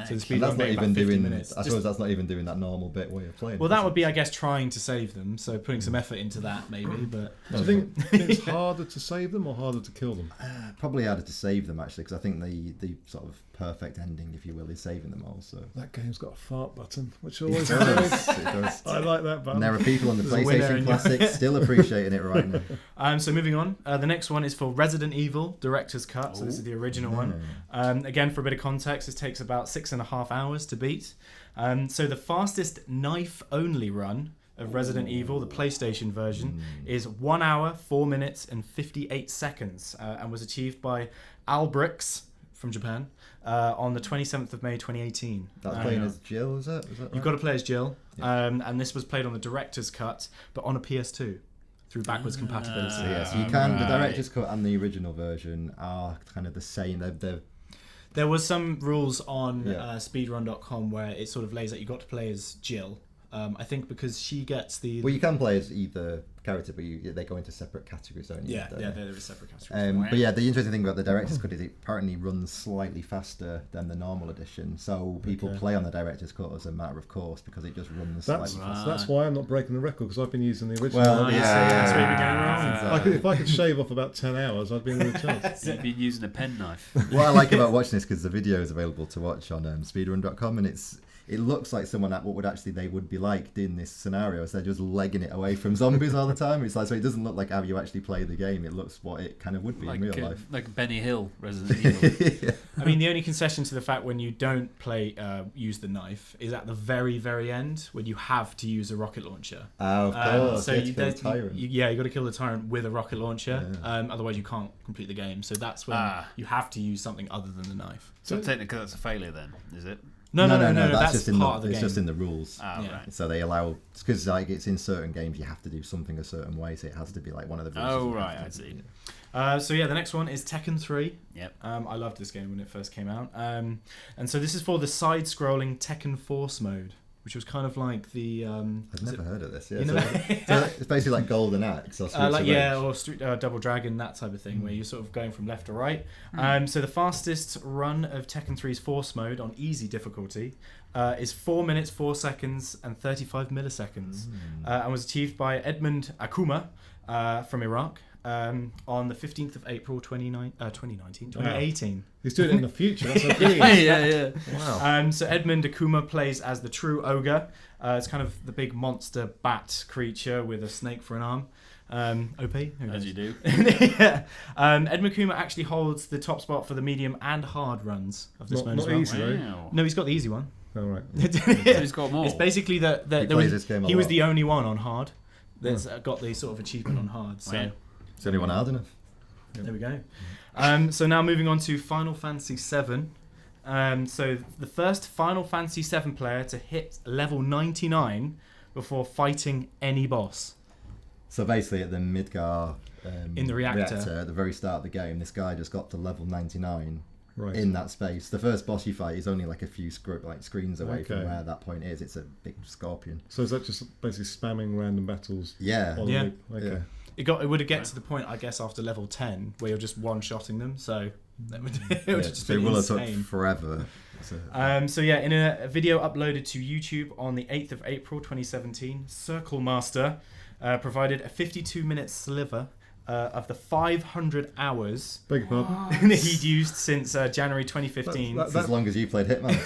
So the speed And that's run not being even about 50 doing. minutes. I suppose that's not even doing that normal bit where you're playing. Well, that would be, I guess, trying to save them. So putting some effort into that, maybe. But Do you think it's harder to save them or harder to kill them? probably harder to save them actually, because I think the sort of perfect ending, if you will, is saving them all. So That game's got a fart button, which always it does. It does. I like that And button. there are people on the There's a winner PlayStation in your- Classic still appreciating it right now. So moving on, the next one is for Resident Evil Director's Cut. So this is the original one. Again, for a bit of context, this takes about 6.5 hours to beat. So the fastest knife-only run of Resident Evil, the PlayStation version, is 1 hour, 4 minutes, and 58 seconds, and was achieved by Albrix from Japan on the 27th of May 2018. That's playing as Jill, is that right? You've got to play as Jill, and this was played on the Director's Cut, but on a PS2 through backwards compatibility. So, yeah, so you can. The director's cut and the original version are kind of the same. They're There was some rules on Yeah. speedrun.com where it sort of lays out you got to play as Jill. I think because she gets the... well, you can play as either character, but they go into separate categories, don't you? yeah, Don't yeah, they? they're separate categories. But yeah, the interesting thing about the director's cut is it apparently runs slightly faster than the normal edition. So people play on the director's cut as a matter of course because it just runs That's slightly faster. that's why I'm not breaking the record, because I've been using the original. Well, Oh, yeah, that's where we go wrong. If I could shave off about 10 hours, I'd be in a good chance. You've been using a penknife. What I like about watching this, because the video is available to watch on speedrun.com, and it looks like someone at what would actually they would be like in this scenario. So they're just legging it away from zombies all the time. It's like, so it doesn't look like how you actually play the game. It looks what it kind of would be in real life. Like Benny Hill, Resident Evil. Yeah. I mean, the only concession to the fact when you don't use the knife is at the very, very end when you have to use a rocket launcher. Of course. So you you have to kill the tyrant. you got to kill the tyrant with a rocket launcher. Yeah. Otherwise, you can't complete the game. So that's when you have to use something other than the knife. So technically that's a failure then, is it? No, that's just part of the it's game. just in the rules. Yeah. Right. So they allow, because like it's in certain games you have to do something a certain way, so it has to be like one of the rules. Oh, is right, you have I to- see. So yeah, the next one is Tekken 3. Yep. I loved this game when it first came out. And so this is for the side-scrolling Tekken Force mode, which was kind of like the... I've never heard of this. Yeah, You so, know- so it's basically like Golden Axe or Streets of Rage. or Double Dragon, that type of thing, where you're sort of going from left to right. So the fastest run of Tekken 3's Force mode on easy difficulty is 4 minutes, 4 seconds, and 35 milliseconds, and was achieved by Edmund Akuma from Iraq on the 15th of April 2018. He's doing it in the future. That's so brilliant. yeah. Wow. So Edmund Akuma plays as the true ogre. It's kind of the big monster bat creature with a snake for an arm. OP, who knows? As you do. Yeah. Edmund Akuma actually holds the top spot for the medium and hard runs of this mode as Not well. easy, though. Wow. No, he's got the easy one. All right. So he's got more. It's basically that He plays this game a he was lot. the only one on hard that's got the sort of achievement on hard. So Wow. It's the only one hard enough. there we go. So now moving on to Final Fantasy VII. So the first Final Fantasy VII player to hit level 99 before fighting any boss. So basically, at the Midgar In the reactor. at the very start of the game, this guy just got to level 99 Right. in that space. The first boss you fight is only like a few screens away from Okay. where that point is. It's a big scorpion. So is that just basically spamming random battles? Yeah. On Yeah. loop? Okay. Yeah. It would have get to the point, I guess, after level 10 where you're just one-shotting them. So that would, it would just so be it will have took insane. forever. So, So yeah, in a video uploaded to YouTube on the 8th of April 2017, Circle Master provided a 52-minute sliver of the 500 hours Beg your pardon? he'd used since January 2015 That's as long as you played Hitman.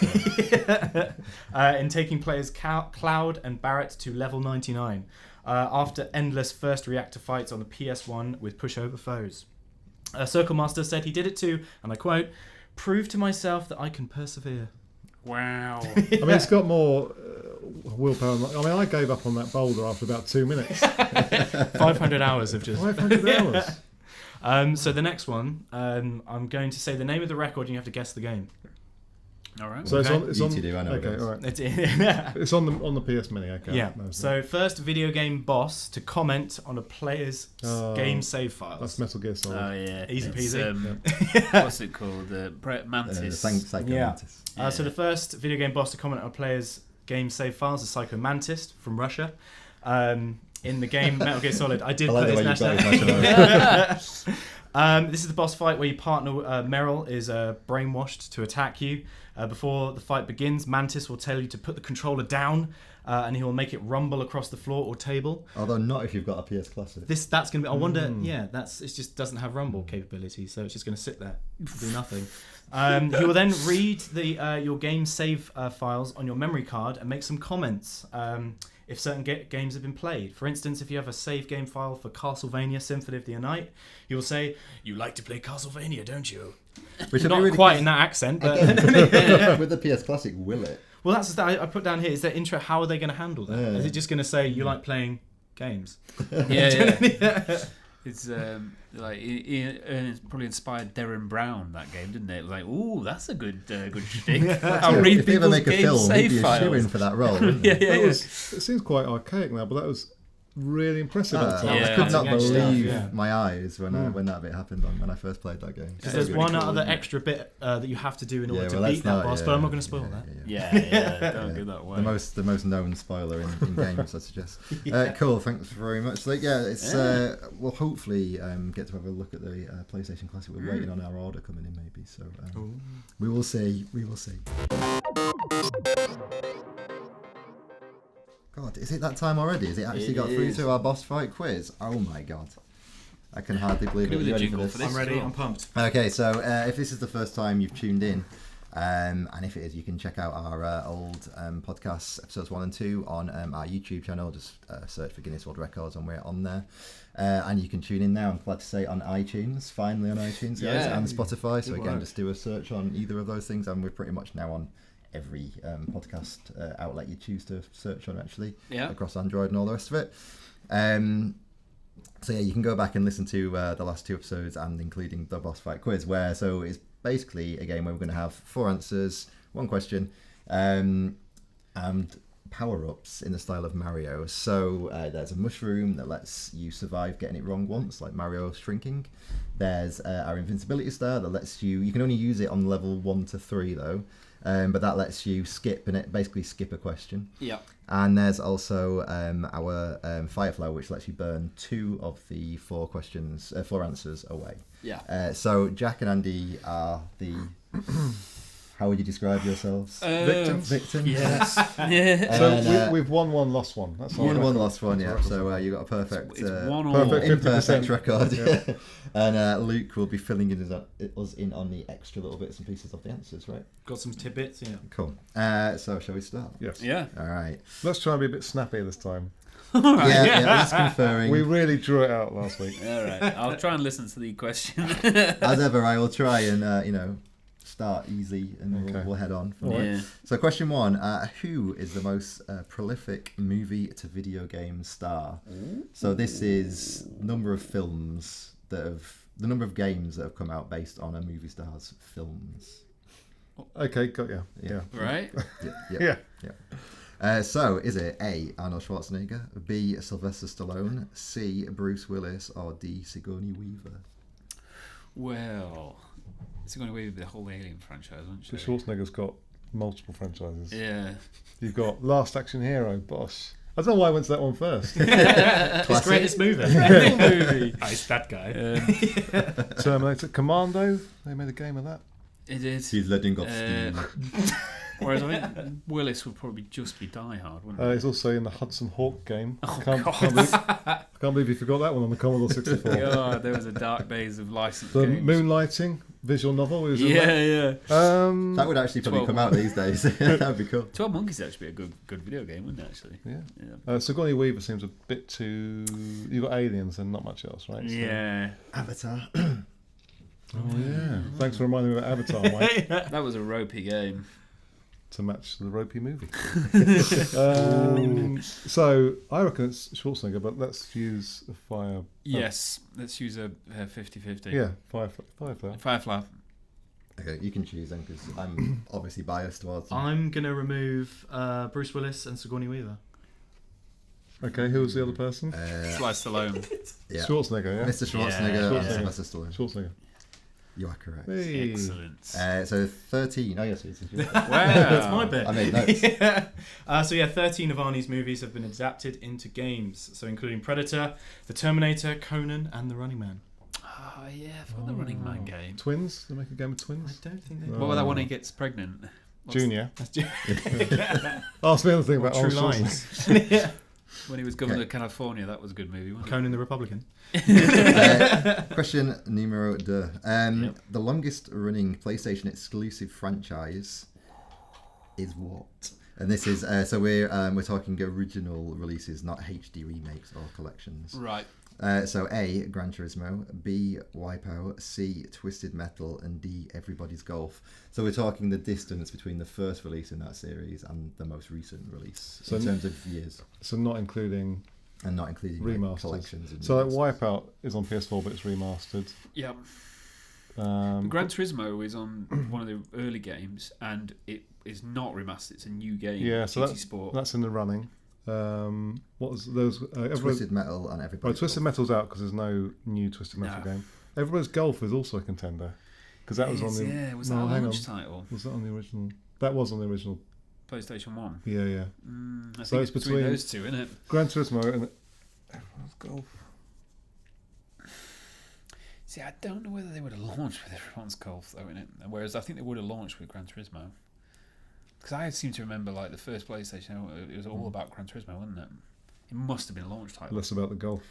in taking players Cloud and Barrett to level 99 after endless first reactor fights on the PS1 with pushover foes. Circle Master said he did it to, and I quote, "prove to myself that I can persevere." Wow. I mean, it's got more willpower. I mean, I gave up on that boulder after about 2 minutes. 500 hours of just... 500 hours. So the next one, I'm going to say the name of the record and you have to guess the game. All right. So Okay. it's on. You two do, I know Okay, it is. all right. It's, It's on the PS Mini. Okay. yeah. No, So first video game boss to comment on a player's game save files. that's Metal Gear Solid. Oh yeah. Easy It's, peasy. what's it called? Mantis. Psycho Yeah. Mantis. So the first video game boss to comment on a player's game save files is Psycho Mantis from Russia. In the game Metal Gear Solid, I did I like put the his way you've got nationality. his nationality. This is the boss fight where your partner Meryl is brainwashed to attack you. Before the fight begins, Mantis will tell you to put the controller down, and he will make it rumble across the floor or table. Although not if you've got a PS Classic. That's going to be. I wonder. Yeah, it just doesn't have rumble capability, so it's just going to sit there, do nothing. He will then read your game save files on your memory card and make some comments. If certain games have been played. For instance, if you have a save game file for Castlevania Symphony of the Night, he will say, "You like to play Castlevania, don't you?" Which would Not be really quite in that accent, but Again, with the PS Classic, will it? well, that's I put down here. Is their intro? How are they going to handle that? Yeah. Is it just going to say you like playing games? Yeah. It's like it's probably inspired Darren Brown, that game, didn't it? It was like, ooh, that's a good shtick. I'll read if they ever people's make a game film, he'd save be a files. shoo-in for that role, wouldn't Yeah, he? yeah, That yeah. was, it seems quite archaic now, but that was really impressive at the time. Yeah. I could not Cutting edge stuff, believe yeah. my eyes when that bit happened when I first played that game. Because So there's good. one cool, other isn't it? extra bit that you have to do in order Yeah, to well, beat that boss, but I'm not going to spoil that. Yeah, don't go that way. The most known spoiler in games, I suggest. Cool, thanks very much. So yeah, it's we'll hopefully get to have a look at the PlayStation Classic. We're waiting on our order coming in, maybe. So we will see. We will see. God, is it that time already? Has it actually It got through is. to our boss fight quiz? Oh my god. I can hardly believe Could it. we You do ready the for jingle this? for this? I'm ready. Cool. I'm pumped. Okay, so if this is the first time you've tuned in, and if it is, you can check out our old podcasts, episodes 1 and 2, on our YouTube channel. Just search for Guinness World Records and we're on there. And you can tune in now, I'm glad to say, on iTunes, finally on iTunes, guys, Yeah. and Spotify. So Good again, work. just do a search on either of those things, and we're pretty much now on every podcast outlet you choose to search on, actually, Yeah. across Android and all the rest of it. So yeah, you can go back and listen to the last 2 episodes, and including the boss fight quiz, so it's basically a game where we're going to have 4 answers, 1 question, and power-ups in the style of Mario. So there's a mushroom that lets you survive getting it wrong once, like Mario shrinking. There's our invincibility star that lets you can only use it on level 1 to 3 though, but that lets you skip a question. Yeah. And there's also our fire flower, which lets you burn 2 of the 4 answers away. Yeah. So Jack and Andy are the how would you describe yourselves? Victims. Yes. Yeah. So And, we've won one, lost one. That's our Won one, record. lost one, yeah. That's So you got a perfect, It's 1 all. perfect imperfect 50%. record. Yeah. And Luke will be filling us in on the extra little bits and pieces of the answers, right? Got some tidbits, yeah. Cool. So shall we start? Yes. Yeah. All right. Let's try and be a bit snappy this time. Yeah, just conferring. We really drew it out last week. All right. I'll try and listen to the question. As ever, I will try and start easy, and Okay. we'll head on from Yeah. there. So question 1, who is the most prolific movie to video game star? So this is number of films the number of games that have come out based on a movie star's films. Okay, got you. Yeah. Right. Yeah. Yeah. So is it A, Arnold Schwarzenegger, B, Sylvester Stallone, C, Bruce Willis, or D, Sigourney Weaver? Well, it's going away with the whole Alien franchise, aren't So you? Schwarzenegger's got multiple franchises. Yeah. You've got Last Action Hero, Bosch. I don't know why I went to that one first. His greatest movie. movie. It's that guy. Terminator, Commando. They made a game of that. It is. He's letting off Uh, steam. Whereas I think Willis would probably just be Die Hard, wouldn't it? It's also in the Hudson Hawk game. Oh, I can't believe you forgot that one on the Commodore 64. God, there was a dark days of licensed The games. Moonlighting visual novel. Was in that? Yeah. That would actually probably 12 come out these days. That'd be cool. 12 Monkeys would actually be a good video game, wouldn't it, actually? Yeah. Sigourney Weaver seems a bit too... You've got aliens and not much else, right? So... Yeah. Avatar. Oh, yeah. Thanks for reminding me about Avatar, Mike. That was a ropey game. To match the ropey movie. So, I reckon it's Schwarzenegger, but let's use a fire... Yes, let's use a 50-50. Yeah, Firefly. Firefly. Okay, you can choose then, because I'm obviously biased towards them. I'm going to remove Bruce Willis and Sigourney Weaver. Okay, who was the other person? Sly Stallone. Yeah. Schwarzenegger, yeah? Mr. Schwarzenegger Yeah. and Sylvester Stallone. Schwarzenegger. You are correct. Hey. Excellent. So 13. Oh, yes, it's Wow. That's my bit. I made notes. So 13 of Arnie's movies have been adapted into games, so including Predator, The Terminator, Conan, and The Running Man. Oh, yeah, I forgot the Running Man game. Twins? They make a game of I twins? don't think they. No. What about that one he gets pregnant? Junior. That's just Ask me anything about True Arnold Lines. Schwarzenegger. When he was governor of California, that was a good movie, wasn't it? Conan the Republican. Question numero 2. The longest running PlayStation exclusive franchise is what? And this is so we're talking original releases, not HD remakes or collections. Right. So A, Gran Turismo, B, Wipeout, C, Twisted Metal, and D, Everybody's Golf. So we're talking the distance between the first release in that series and the most recent release in terms of years. So not including... And not including remasters. collections. And So like remasters. Wipeout is on PS4, but it's remastered. Yeah. Um, Gran Turismo is on one of the early games, and it is not remastered. It's a new game. Yeah, so GT Sport. that's in the running. What was those? Twisted Metal and Everybody's Twisted Golf. Metal's out because there's no new Twisted Metal No. game. Everybody's Golf is also a contender because that was on the. Yeah, was no, that a hang launch on. title? Was that on the original? That was on the original. PlayStation 1. Yeah. I So think it's it's between between- those two, isn't it? Gran Turismo and Everyone's Golf. See, I don't know whether they would have launched with Everyone's Golf, though, innit? Whereas I think they would have launched with Gran Turismo. Because I seem to remember, like, the first PlayStation, it was all about Gran Turismo, wasn't it? It must have been a launch title. Less about the golf.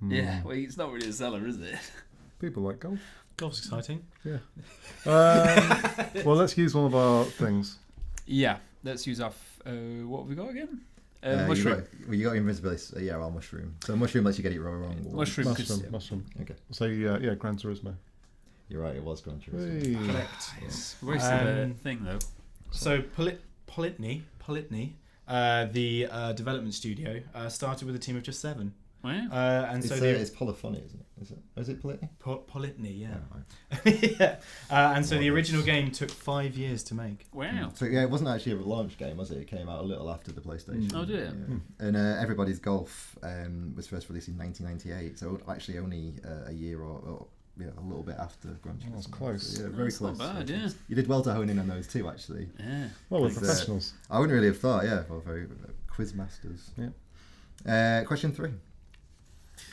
Yeah, well, it's not really a seller, is it? People like golf. Golf's exciting. Yeah. Well, let's use one of our things. Yeah, let's use our... what have we got again? You Mushroom. got invisibility. Yeah, well, mushroom. So mushroom lets you get it wrong. Mushroom. Mushroom. Okay. So yeah, Gran Turismo. You're right. It was Gran Turismo. Hey. Correct. It's a wasted thing, though. So Politny, the development studio, started with a team of just 7. Wow. And so It's polyphony, isn't it? Is it Politny? Politny, yeah. right. Yeah. And so the original game took 5 years to make. Wow. So yeah, it wasn't actually a launch game, was it? It came out a little after the PlayStation. Oh, did it? Yeah. And Everybody's Golf was first released in 1998, so actually only a year or a little bit after Gran Turismo. That's close. So, yeah, very That's close. not bad, yeah. You did well to hone in on those two, actually. Yeah. Well, we're Like, professionals. I wouldn't really have thought. Yeah, well, very quiz masters. Yeah. Question 3.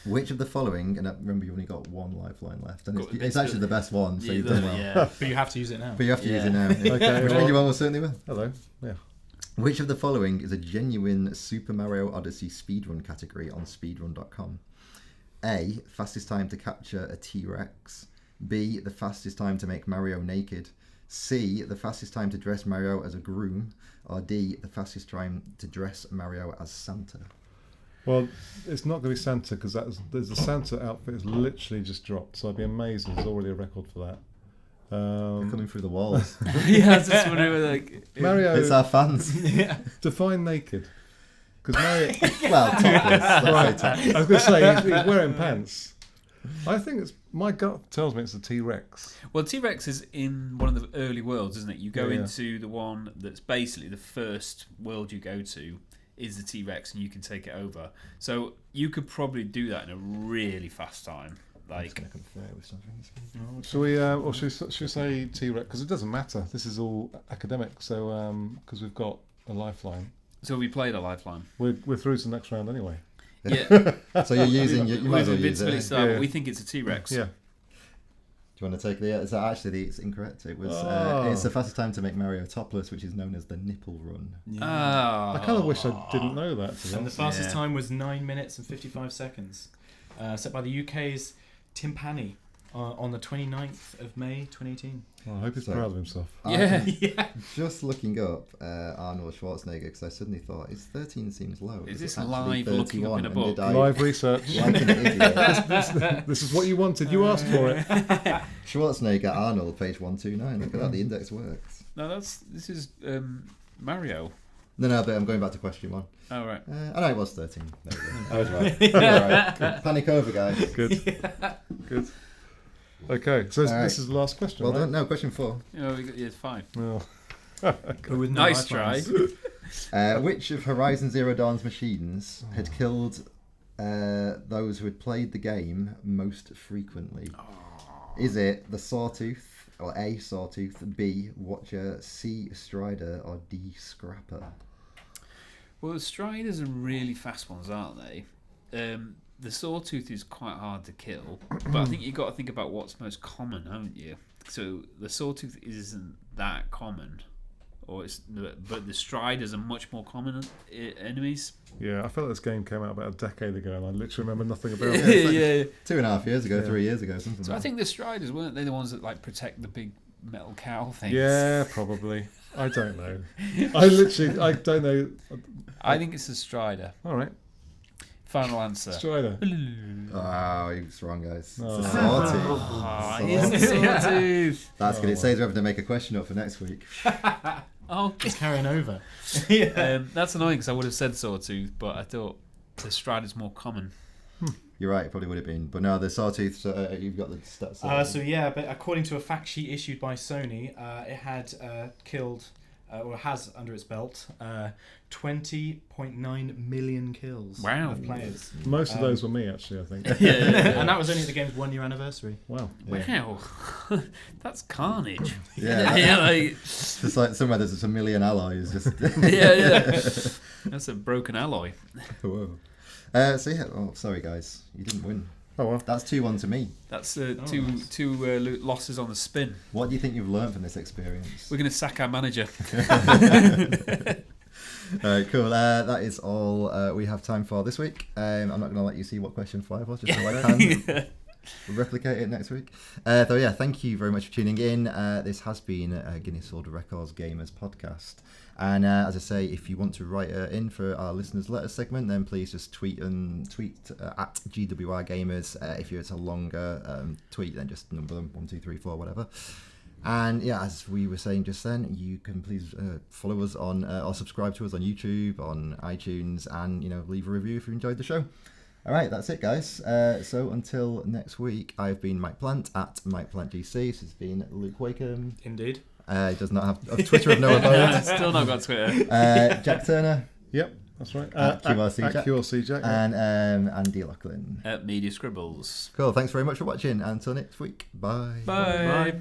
Which of the following, and remember you only got one lifeline left, and it's actually the best one, so you've done well. Yeah. But you have to use it now. But you have to use it Yeah. now. Okay, Which well- one you almost certainly will. Hello. Yeah. Which of the following is a genuine Super Mario Odyssey speedrun category on speedrun.com? A. Fastest time to capture a T-Rex. B. The fastest time to make Mario naked. C. The fastest time to dress Mario as a groom. Or D. The fastest time to dress Mario as Santa. Well, it's not going to be Santa because there's the Santa outfit is literally just dropped, so I'd be amazed if there's already a record for that. They're coming through the walls. Yeah, I was just wondering, like... Mario, It's our fans. define naked. Because Mario, Well, topless. Let's say topless. I was going to say he's wearing pants. I think it's my gut tells me it's a T-Rex. Well, T-Rex is in one of the early worlds, isn't it? You go Yeah. into the one that's basically the first world you go to is the T-Rex, and you can take it over. So you could probably do that in a really fast time. Like, Shall we, or should we say T-Rex? Because it doesn't matter. This is all academic. So because we've got a lifeline, so we played a lifeline. we're through to the next round anyway. Yeah, So you're using... You might with as well use Invincibility it. Star, Yeah. but we think it's a T-Rex. Yeah. Do Do you want to take the? It's incorrect. It was. It's the fastest time to make Mario topless, which is known as the nipple run. Yeah. I kind of wish I didn't know that. And the fastest time was 9 minutes and 55 seconds, set by the UK's Tim Panny on the 29th of May 2018. Well, I hope he's proud of himself. Yeah. Just looking up Arnold Schwarzenegger because I suddenly thought his 13 seems low. Is this actually live looking up in a 31? book? Live research. Like an idiot. This is what you wanted. You asked for it. Schwarzenegger Arnold, page 129. Look at that. The index works. No, this is Mario. No, but I'm going back to question 1. Oh, right. I know it was 13. There we go. I was right. You were right. Panic over, guys. Good. Good. Okay, so this is the last question. Well right? done. No, question 4. It's 5. Oh. With no Nice iPhones. try. Which of Horizon Zero Dawn's machines had killed those who had played the game most frequently? Is it the Sawtooth, or A, Sawtooth, B, Watcher, C, Strider, or D, Scrapper? Well, the Striders are really fast ones, aren't they? The Sawtooth is quite hard to kill, but I think you've got to think about what's most common, haven't you? So the Sawtooth isn't that common, but the Striders are much more common enemies. Yeah, I feel like this game came out about a decade ago, and I literally remember nothing about it. Yeah. 2.5 years ago, 3 years ago, something. So like I think the Striders, weren't they the ones that like protect the big metal cow things? Yeah, probably. I don't know. I don't know. I think it's a Strider. All right, Final answer. that. Strider. Oh, he was wrong, guys. Oh. It's a Sawtooth. Oh, it's a Sawtooth. That's good. It saves we're having to make a question up for next week. Oh, It's carrying over. that's annoying because I would have said Sawtooth, but I thought the Strider's more common. You're right, it probably would have been. But no, the Sawtooth, you've got the stats. But according to a fact sheet issued by Sony, it had killed, or has under its belt, 20.9 million kills Wow. of players. Most of those were me, actually. I think. And that was only at the game's 1 year anniversary. Wow. Wow, that's carnage. Yeah. yeah, like, Just like somewhere there's a million alloys. Just yeah. That's a broken alloy. Whoa. Sorry guys, you didn't win. Oh well. That's 2-1 to me. That's nice. two losses on the spin. What do you think you've learned from this experience? We're going to sack our manager. Alright, cool. That is all we have time for this week. I'm not going to let you see what question 5 was, just so I can replicate it next week. Thank you very much for tuning in. This has been a Guinness World Records Gamers podcast. And as I say, if you want to write in for our listeners' letter segment, then please just tweet at GWR Gamers. If it's a longer tweet, then just number them 1, 2, 3, 4, whatever. And yeah, as we were saying just then, you can please follow us on or subscribe to us on YouTube, on iTunes, and leave a review if you enjoyed the show. All right, that's it, guys. So until next week, I've been Mike Plant at MikePlantGC. This has been Luke Wakeham. Indeed. He does not have a Twitter of no abode. Still not got Twitter. Jack Turner. Yep, that's right. At QRC Jack. QRC Jack. And Andy Lachlan. At Media Scribbles. Cool. Thanks very much for watching. Until next week. Bye. Bye. Bye.